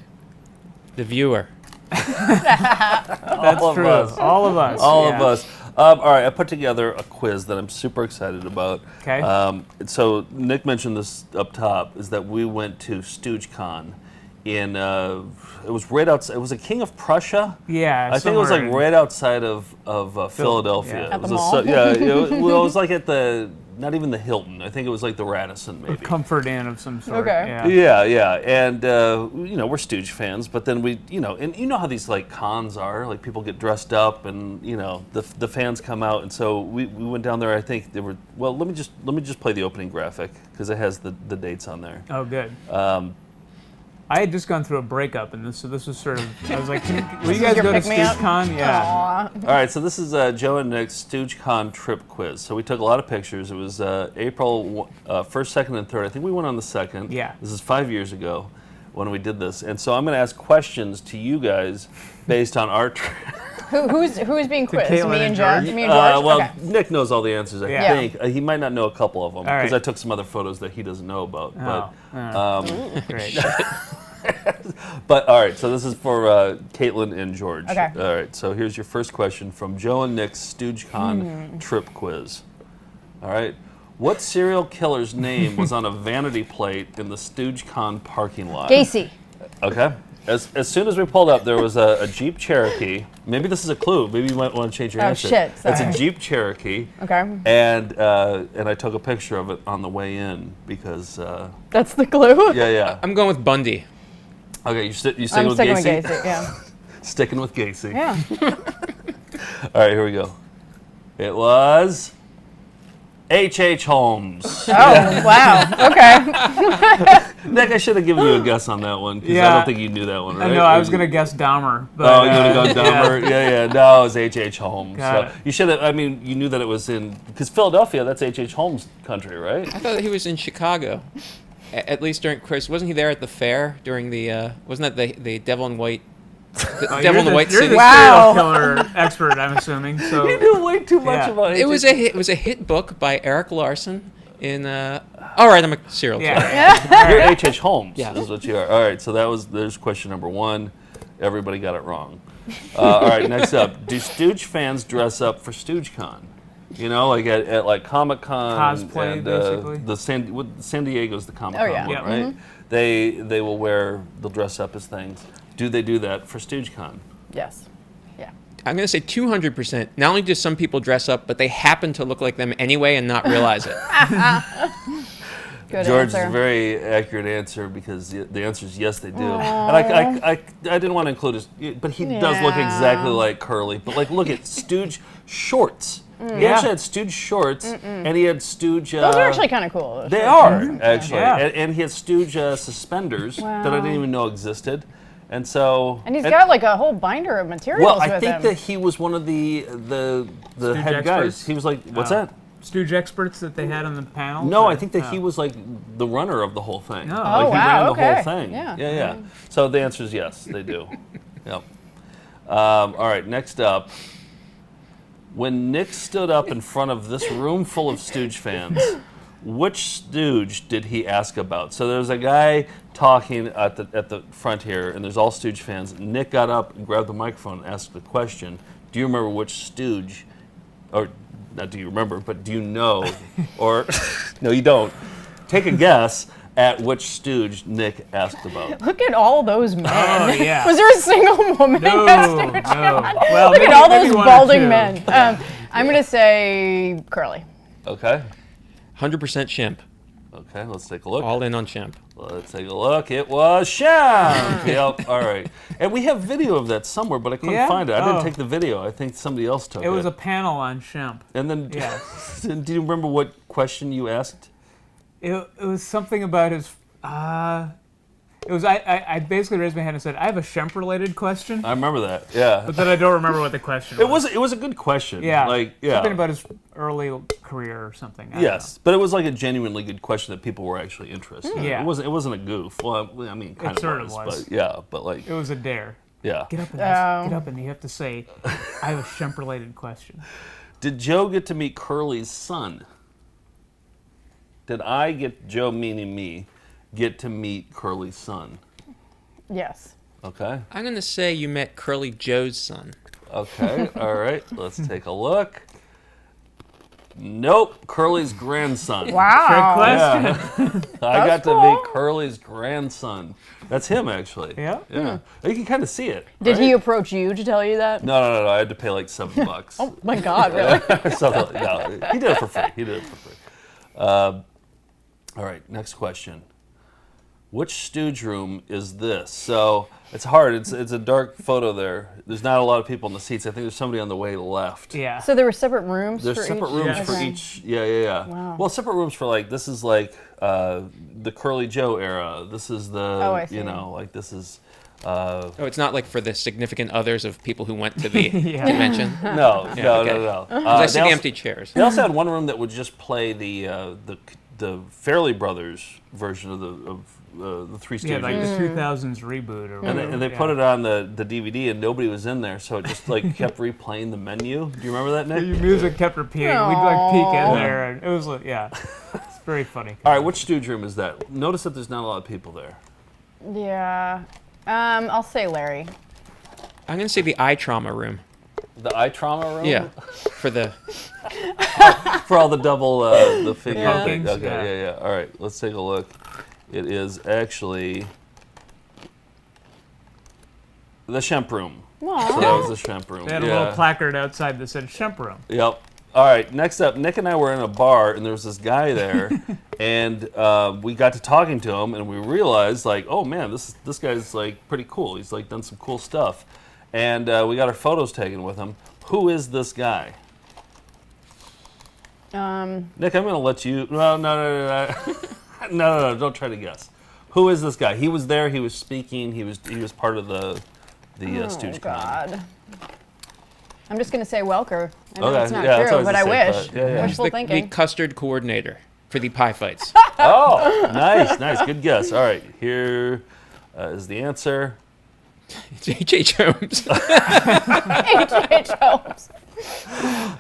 [SPEAKER 5] The viewer.
[SPEAKER 4] That's
[SPEAKER 2] All of
[SPEAKER 4] true.
[SPEAKER 2] us.
[SPEAKER 4] All of us.
[SPEAKER 2] All
[SPEAKER 4] yeah.
[SPEAKER 2] of us. All right, I put together a quiz that I'm super excited about.
[SPEAKER 4] Okay.
[SPEAKER 2] So Nick mentioned this up top, is that we went to Stooge Con in, it was right outside, it was a King of Prussia?
[SPEAKER 4] Yeah,
[SPEAKER 2] I think it was like
[SPEAKER 4] somewhere
[SPEAKER 2] right outside of Philadelphia.
[SPEAKER 4] Yeah.
[SPEAKER 3] At
[SPEAKER 2] It was
[SPEAKER 3] the
[SPEAKER 2] a
[SPEAKER 3] mall?
[SPEAKER 2] yeah, it was like at the, not even the Hilton. I think it was like the Radisson, maybe.
[SPEAKER 4] Comfort Inn of some sort.
[SPEAKER 3] Okay.
[SPEAKER 4] Yeah.
[SPEAKER 2] Yeah, and we're Stooge fans, but then we, and you know how these like cons are, like people get dressed up, and the fans come out, and so we went down there. I think they were let me just play the opening graphic because it has the dates on there.
[SPEAKER 4] Oh, good. I had just gone through a breakup, and so this was sort of. I was like, will you guys go to Stooge Con? Yeah.
[SPEAKER 3] Aw.
[SPEAKER 2] All right, so this is Joe and Nick's Stooge Con trip quiz. So we took a lot of pictures. It was April 1st, 2nd, and 3rd. I think we went on the 2nd.
[SPEAKER 4] Yeah.
[SPEAKER 2] This is 5 years ago when we did this. And so I'm going to ask questions to you guys based on our trip.
[SPEAKER 3] Who's being quizzed?
[SPEAKER 4] Caitlin
[SPEAKER 3] Me and
[SPEAKER 4] and
[SPEAKER 3] George?
[SPEAKER 4] George?
[SPEAKER 3] Me and George?
[SPEAKER 2] Well,
[SPEAKER 3] Okay.
[SPEAKER 2] Nick knows all the answers, I
[SPEAKER 4] Yeah.
[SPEAKER 2] think. He might not know a couple of them because
[SPEAKER 4] right.
[SPEAKER 2] I took some other photos that he doesn't know about.
[SPEAKER 4] Oh. Great.
[SPEAKER 2] But all right, so this is for Caitlin and George.
[SPEAKER 3] Okay.
[SPEAKER 2] All right, so here's your first question from Joe and Nick's Stooge Con trip quiz. All right, what serial killer's name was on a vanity plate in the Stooge Con parking lot?
[SPEAKER 3] Gacy.
[SPEAKER 2] Okay. As soon as we pulled up, there was a Jeep Cherokee. Maybe this is a clue. Maybe you might want to change your
[SPEAKER 3] Oh,
[SPEAKER 2] answer.
[SPEAKER 3] shit,
[SPEAKER 2] It's
[SPEAKER 3] sorry.
[SPEAKER 2] a Jeep Cherokee.
[SPEAKER 3] Okay.
[SPEAKER 2] And I took a picture of it on the way in because.
[SPEAKER 3] That's the clue?
[SPEAKER 2] Yeah.
[SPEAKER 5] I'm going with Bundy.
[SPEAKER 2] Okay, you sticking with
[SPEAKER 3] I'm sticking
[SPEAKER 2] Gacy?
[SPEAKER 3] with Gacy, yeah.
[SPEAKER 2] Sticking with Gacy.
[SPEAKER 3] Yeah.
[SPEAKER 2] All right, here we go. It was H.H. Holmes.
[SPEAKER 3] Oh, wow. Okay.
[SPEAKER 2] Nick, I should have given you a guess on that one because I
[SPEAKER 4] Yeah.
[SPEAKER 2] don't think you knew that one, right?
[SPEAKER 4] I know, I was going to guess Dahmer. But,
[SPEAKER 2] Oh, you would have gone Dahmer? Yeah. No, it was H.H. Holmes.
[SPEAKER 4] Got it.
[SPEAKER 2] You should have, you knew that it was in, because Philadelphia, that's H.H. Holmes' country, right?
[SPEAKER 5] I thought he was in Chicago. At least during Chris, wasn't he there at the fair during the? Wasn't that the Devil in White?
[SPEAKER 4] Oh,
[SPEAKER 5] Devil in the White
[SPEAKER 4] you're
[SPEAKER 5] City.
[SPEAKER 4] the
[SPEAKER 3] Wow.
[SPEAKER 4] serial killer expert, I'm assuming. So
[SPEAKER 2] You knew way too much
[SPEAKER 4] Yeah.
[SPEAKER 2] about H.H.
[SPEAKER 5] It was a hit book by Eric Larson. All right, I'm a serial killer.
[SPEAKER 4] yeah.
[SPEAKER 2] You're H.H. Holmes,
[SPEAKER 5] Yeah.
[SPEAKER 2] is what you are. All right, so there's question number 1. Everybody got it wrong. All right, next up. Do Stooge fans dress up for Stooge Con? Like at like Comic Con
[SPEAKER 4] Cosplay,
[SPEAKER 2] and
[SPEAKER 4] basically.
[SPEAKER 2] the San Diego's the Comic Con
[SPEAKER 3] Oh, yeah.
[SPEAKER 2] one,
[SPEAKER 4] Yep.
[SPEAKER 2] right? They'll dress up as things. Do they do that for Stooge Con?
[SPEAKER 3] Yes. Yeah.
[SPEAKER 5] I'm going to say 200%. Not only do some people dress up, but they happen to look like them anyway and not realize it.
[SPEAKER 3] Good
[SPEAKER 2] George's
[SPEAKER 3] answer.
[SPEAKER 2] a very accurate answer because the answer is yes, they do. And I didn't want to include his, but he does look
[SPEAKER 3] Yeah.
[SPEAKER 2] exactly like Curly. But like, look at Stooge shorts. He actually had Stooge shorts, and he had Stooge.
[SPEAKER 3] Those are actually kind of cool.
[SPEAKER 2] They are actually,
[SPEAKER 4] Yeah.
[SPEAKER 2] and he had Stooge suspenders that I didn't even know existed, and so.
[SPEAKER 3] And he's got like a whole binder of materials
[SPEAKER 2] Well, I
[SPEAKER 3] with
[SPEAKER 2] think
[SPEAKER 3] him.
[SPEAKER 2] that he was one of the head guys.
[SPEAKER 4] experts?
[SPEAKER 2] He was like, what's
[SPEAKER 4] Oh.
[SPEAKER 2] that?
[SPEAKER 4] Stooge experts that they had on the panel?
[SPEAKER 2] No, I think that he was like the runner of the whole thing.
[SPEAKER 4] Oh.
[SPEAKER 2] Like
[SPEAKER 3] Oh,
[SPEAKER 2] he
[SPEAKER 3] wow,
[SPEAKER 2] ran
[SPEAKER 3] okay.
[SPEAKER 2] the whole thing.
[SPEAKER 3] Yeah.
[SPEAKER 2] Yeah. So the answer is yes, they do. Yep. All right, next up. When Nick stood up in front of this room full of Stooge fans, which Stooge did he ask about? So there's a guy talking at the front here, and there's all Stooge fans. Nick got up and grabbed the microphone and asked the question. Do you remember which Stooge, or not do you remember, but do you know, or no, you don't. Take a guess at which Stooge Nick asked about.
[SPEAKER 3] Look at all those men.
[SPEAKER 4] Oh, yeah.
[SPEAKER 3] Was there a single woman
[SPEAKER 4] No,
[SPEAKER 3] next to Stooge
[SPEAKER 4] no.
[SPEAKER 3] Con?
[SPEAKER 4] Well,
[SPEAKER 3] Look
[SPEAKER 4] maybe-
[SPEAKER 3] at all
[SPEAKER 4] maybe
[SPEAKER 3] those
[SPEAKER 4] one or
[SPEAKER 3] balding
[SPEAKER 4] two.
[SPEAKER 3] men. I'm going to say Curly.
[SPEAKER 2] Okay.
[SPEAKER 5] 100% Shemp.
[SPEAKER 2] Okay, let's take a look.
[SPEAKER 5] All in on Shemp.
[SPEAKER 2] Let's take a look. It was Shemp. Yep. All right. And we have video of that somewhere, but I couldn't
[SPEAKER 4] Yeah?
[SPEAKER 2] find it. I didn't
[SPEAKER 4] Oh.
[SPEAKER 2] take the video. I think somebody else took it.
[SPEAKER 4] It was a panel on Shemp.
[SPEAKER 2] And then,
[SPEAKER 4] Yeah.
[SPEAKER 2] do you remember what question you asked?
[SPEAKER 4] It was something about his. It was I basically raised my hand and said, I have a Shemp-related question,
[SPEAKER 2] I remember that. Yeah.
[SPEAKER 4] but then I don't remember what the question was.
[SPEAKER 2] It was a good question.
[SPEAKER 4] Yeah.
[SPEAKER 2] Like, yeah.
[SPEAKER 4] Something about his early career or something. I don't
[SPEAKER 2] Yes, but it was like a genuinely good question that people were actually interested in.
[SPEAKER 4] Yeah.
[SPEAKER 2] It wasn't a goof. Well, I mean, kind
[SPEAKER 4] sort
[SPEAKER 2] of
[SPEAKER 4] of was.
[SPEAKER 2] But yeah, but like,
[SPEAKER 4] know. It was a dare.
[SPEAKER 2] yeah.
[SPEAKER 4] Get up and ask, get up and you have to say, I have a Shemp-related question.
[SPEAKER 2] Did Joe get to meet Curly's son? Did I get, Joe meaning me, get to meet Curly's son?
[SPEAKER 3] Yes.
[SPEAKER 2] Okay.
[SPEAKER 5] I'm going to say you met Curly Joe's son.
[SPEAKER 2] Okay. All right. Let's take a look. Nope. Curly's grandson.
[SPEAKER 3] Wow.
[SPEAKER 4] Trick question.
[SPEAKER 2] Yeah. I got to meet Curly's grandson. That's him, actually.
[SPEAKER 4] Yeah?
[SPEAKER 2] Yeah. You can kind of see it.
[SPEAKER 3] Did
[SPEAKER 2] right?
[SPEAKER 3] he approach you to tell you that?
[SPEAKER 2] No. I had to pay like $7.
[SPEAKER 3] Oh my God, really?
[SPEAKER 2] No, he did it for free. All right, next question. Which Stooge room is this? So it's hard. It's a dark photo there. There's not a lot of people in the seats. I think there's somebody on the way left.
[SPEAKER 4] Yeah.
[SPEAKER 3] So there were separate rooms
[SPEAKER 2] There's
[SPEAKER 3] for
[SPEAKER 2] separate
[SPEAKER 3] each?
[SPEAKER 2] rooms
[SPEAKER 4] Yeah.
[SPEAKER 2] for
[SPEAKER 3] Okay.
[SPEAKER 2] each. Yeah.
[SPEAKER 3] Wow.
[SPEAKER 2] Well, separate rooms for like, this is like the Curly Joe era. This is the,
[SPEAKER 3] I see.
[SPEAKER 2] like this is.
[SPEAKER 5] Oh, it's not like for the significant others of people who went to the
[SPEAKER 4] Yeah.
[SPEAKER 5] convention.
[SPEAKER 2] No.
[SPEAKER 5] Because I see the empty chairs.
[SPEAKER 2] They also had one room that would just play the Fairley Brothers version of the Three Stooges.
[SPEAKER 4] Yeah, like the 2000s reboot or whatever.
[SPEAKER 2] And they put it on the DVD, and nobody was in there, so it just like kept replaying the menu. Do you remember that, Nick?
[SPEAKER 4] Your music kept repeating. We'd like peek in there, and it was like, yeah, it's very funny.
[SPEAKER 2] All right, which Stooge room is that? Notice that there's not a lot of people there.
[SPEAKER 3] Yeah. I'll say Larry.
[SPEAKER 5] I'm going to say the eye trauma room.
[SPEAKER 2] The eye trauma room?
[SPEAKER 5] Yeah, for the...
[SPEAKER 2] For all the double, the figure
[SPEAKER 3] Yeah.
[SPEAKER 2] thing. Okay,
[SPEAKER 4] Yeah.
[SPEAKER 2] yeah. All right, let's take a look. It is actually the Shemp room.
[SPEAKER 3] Aw.
[SPEAKER 2] So that was the Shemp room.
[SPEAKER 4] They had a
[SPEAKER 2] yeah.
[SPEAKER 4] little placard outside that said Shemp Room.
[SPEAKER 2] Yep. All right, next up, Nick and I were in a bar, and there was this guy there, and we got to talking to him, and we realized, like, oh man, this guy's like pretty cool. He's like done some cool stuff, and we got our photos taken with him. Who is this guy? Nick, I'm gonna let you. No, no, don't try to guess. Who is this guy? He was there. He was speaking. He was part of the Stooge Con.
[SPEAKER 3] God. I'm just going to say Welker. I know
[SPEAKER 2] Okay,
[SPEAKER 3] it's not
[SPEAKER 2] yeah, that's
[SPEAKER 3] true,
[SPEAKER 2] what
[SPEAKER 3] but
[SPEAKER 2] I
[SPEAKER 3] I
[SPEAKER 2] was gonna
[SPEAKER 3] wish.
[SPEAKER 2] say, but, yeah.
[SPEAKER 3] Wishful
[SPEAKER 5] the
[SPEAKER 3] thinking.
[SPEAKER 5] custard coordinator for the pie fights.
[SPEAKER 2] Oh, nice, good guess. All right, here is the answer.
[SPEAKER 5] It's H.H. Holmes.
[SPEAKER 3] H.H. Holmes.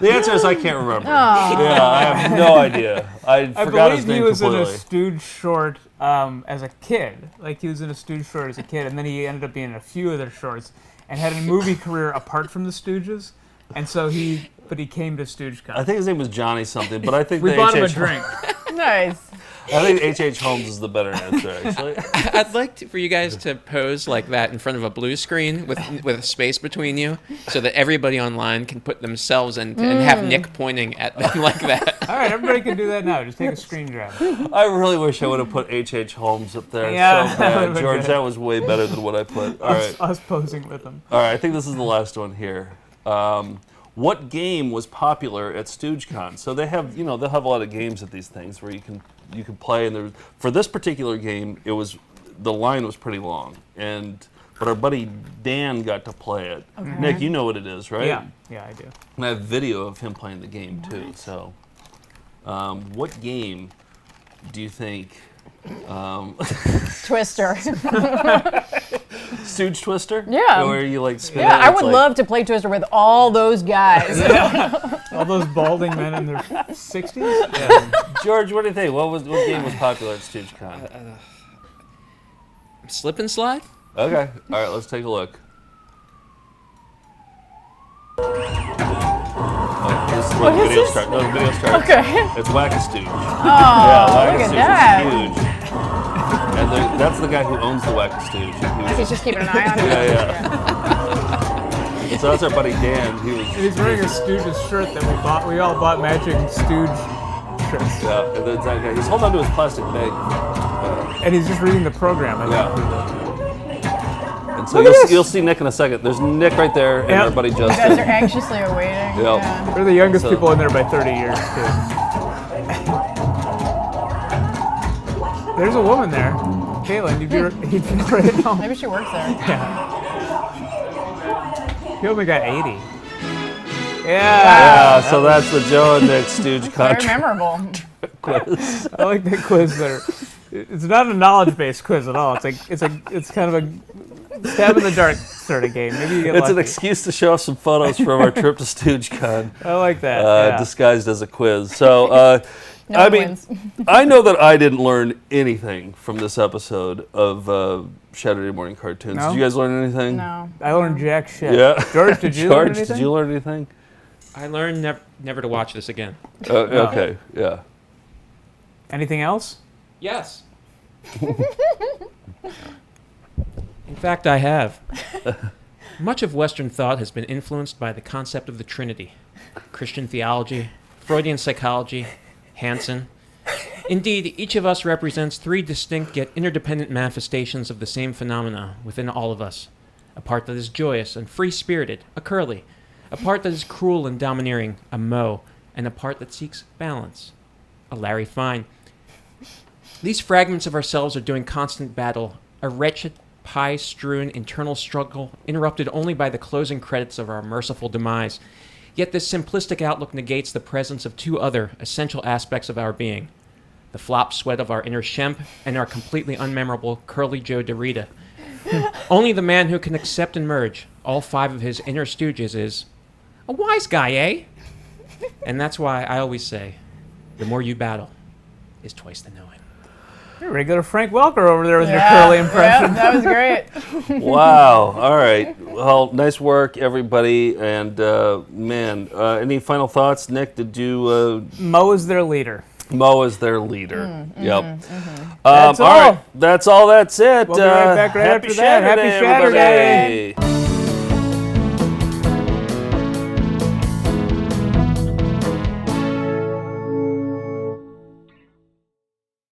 [SPEAKER 2] The answer is I can't remember.
[SPEAKER 3] Aw.
[SPEAKER 2] Yeah, I have no idea. I forgot his
[SPEAKER 4] believe
[SPEAKER 2] name
[SPEAKER 4] he was
[SPEAKER 2] completely.
[SPEAKER 4] in a Stooge short as a kid. Like he was in a Stooge short as a kid, and then he ended up being in a few of their shorts and had a movie career apart from the Stooges. And so he came to Stooge Con.
[SPEAKER 2] I think his name was Johnny something, but I think
[SPEAKER 4] We
[SPEAKER 2] the
[SPEAKER 4] bought him a
[SPEAKER 2] H.H.
[SPEAKER 4] drink.
[SPEAKER 3] Nice.
[SPEAKER 2] I think H.H. Holmes is the better answer, actually.
[SPEAKER 5] I'd like for you guys to pose like that in front of a blue screen with a space between you, so that everybody online can put themselves in and have Nick pointing at them like that.
[SPEAKER 4] All right, everybody can do that now. Just take a screen grab.
[SPEAKER 2] I really wish I would have put H.H. Holmes up there.
[SPEAKER 4] Yeah,
[SPEAKER 2] So
[SPEAKER 4] that
[SPEAKER 2] bad.
[SPEAKER 4] would've been
[SPEAKER 2] George,
[SPEAKER 4] good.
[SPEAKER 2] that was way better than what I put. All right.
[SPEAKER 4] Us posing with him.
[SPEAKER 2] All right, I think this is the last one here. what game was popular at Stooge Con? So they have, they'll have a lot of games at these things where you can play, and for this particular game, the line was pretty long, but our buddy Dan got to play it.
[SPEAKER 3] Okay.
[SPEAKER 2] Nick, you know what it is, right?
[SPEAKER 4] Yeah, I do.
[SPEAKER 2] And I have video of him playing the game too. So, what game do you think?
[SPEAKER 3] Twister.
[SPEAKER 2] Stooge Twister?
[SPEAKER 3] Yeah.
[SPEAKER 2] Where you spin
[SPEAKER 3] Yeah,
[SPEAKER 2] it,
[SPEAKER 3] I would love to play Twister with all those guys.
[SPEAKER 4] All those balding men in their 60s? Yeah.
[SPEAKER 2] George, what do you think? What game was popular at Stooge Con?
[SPEAKER 5] Slip and slide?
[SPEAKER 2] Okay. All right, let's take a look. This is where the video starts. No, the video starts.
[SPEAKER 3] Okay.
[SPEAKER 2] It's Whack-A-Stooge.
[SPEAKER 3] Oh,
[SPEAKER 2] yeah,
[SPEAKER 3] look at that.
[SPEAKER 2] Whack-A-Stooge is huge. And that's the guy who owns the Whack-A-Stooge.
[SPEAKER 3] He's just keeping an eye on it.
[SPEAKER 2] Yeah. So that's our buddy Dan.
[SPEAKER 4] He's wearing a Stooges shirt that we all bought matching Stooge shirts.
[SPEAKER 2] Yeah, and that's that guy. He's holding on to his plastic bag.
[SPEAKER 4] And he's just reading the program.
[SPEAKER 2] And so you'll see Nick in a second. There's Nick right there, and our buddy Justin.
[SPEAKER 3] You guys are anxiously awaiting.
[SPEAKER 2] Yep.
[SPEAKER 3] Yeah.
[SPEAKER 4] They're the youngest people in there by 30 years, too. There's a woman there. Caitlin, you'd be right at home.
[SPEAKER 3] Maybe she works there.
[SPEAKER 4] Yeah. He only got 80. Yeah.
[SPEAKER 2] Yeah, so that's the Joe and Nick Stooge Con.
[SPEAKER 3] Very memorable.
[SPEAKER 2] Quiz.
[SPEAKER 4] I like that quiz there. It's not a knowledge-based quiz at all. It's kind of a stab in the dark sort of game. Maybe you get lucky.
[SPEAKER 2] An excuse to show off some photos from our trip to Stooge Con.
[SPEAKER 4] I like that.
[SPEAKER 2] Disguised as a quiz. So, I know that I didn't learn anything from this episode of Shaturday Morning Cartoons.
[SPEAKER 4] No?
[SPEAKER 2] Did you guys learn anything?
[SPEAKER 3] No.
[SPEAKER 4] I learned jack shit.
[SPEAKER 2] Yeah.
[SPEAKER 4] George, did you learn anything?
[SPEAKER 2] Did you learn anything?
[SPEAKER 5] I learned never to watch this again.
[SPEAKER 2] Okay, yeah.
[SPEAKER 4] Anything else?
[SPEAKER 5] Yes. In fact, I have. Much of Western thought has been influenced by the concept of the Trinity, Christian theology, Freudian psychology, Hansen. Indeed, each of us represents three distinct yet interdependent manifestations of the same phenomena within all of us. A part that is joyous and free-spirited, a Curly. A part that is cruel and domineering, a Moe. And a part that seeks balance, a Larry Fine. These fragments of ourselves are doing constant battle, a wretched, pie-strewn internal struggle interrupted only by the closing credits of our merciful demise. Yet this simplistic outlook negates the presence of two other essential aspects of our being. The flop sweat of our inner Shemp and our completely unmemorable Curly Joe Dorita. Only the man who can accept and merge all five of his inner Stooges is a wise guy, eh? And that's why I always say, the more you battle is twice the knowing.
[SPEAKER 4] You're regular Frank Welker over there with your Curly impression.
[SPEAKER 3] Yeah, that was great.
[SPEAKER 2] Wow. All right. Well, nice work, everybody. And, any final thoughts? Nick, did you...
[SPEAKER 4] Moe is their leader.
[SPEAKER 2] Mo is their leader. Yep.
[SPEAKER 4] That's all.
[SPEAKER 2] All right. That's all. That's it.
[SPEAKER 4] We'll be right back right after that. Happy Shaturday.
[SPEAKER 2] Everybody.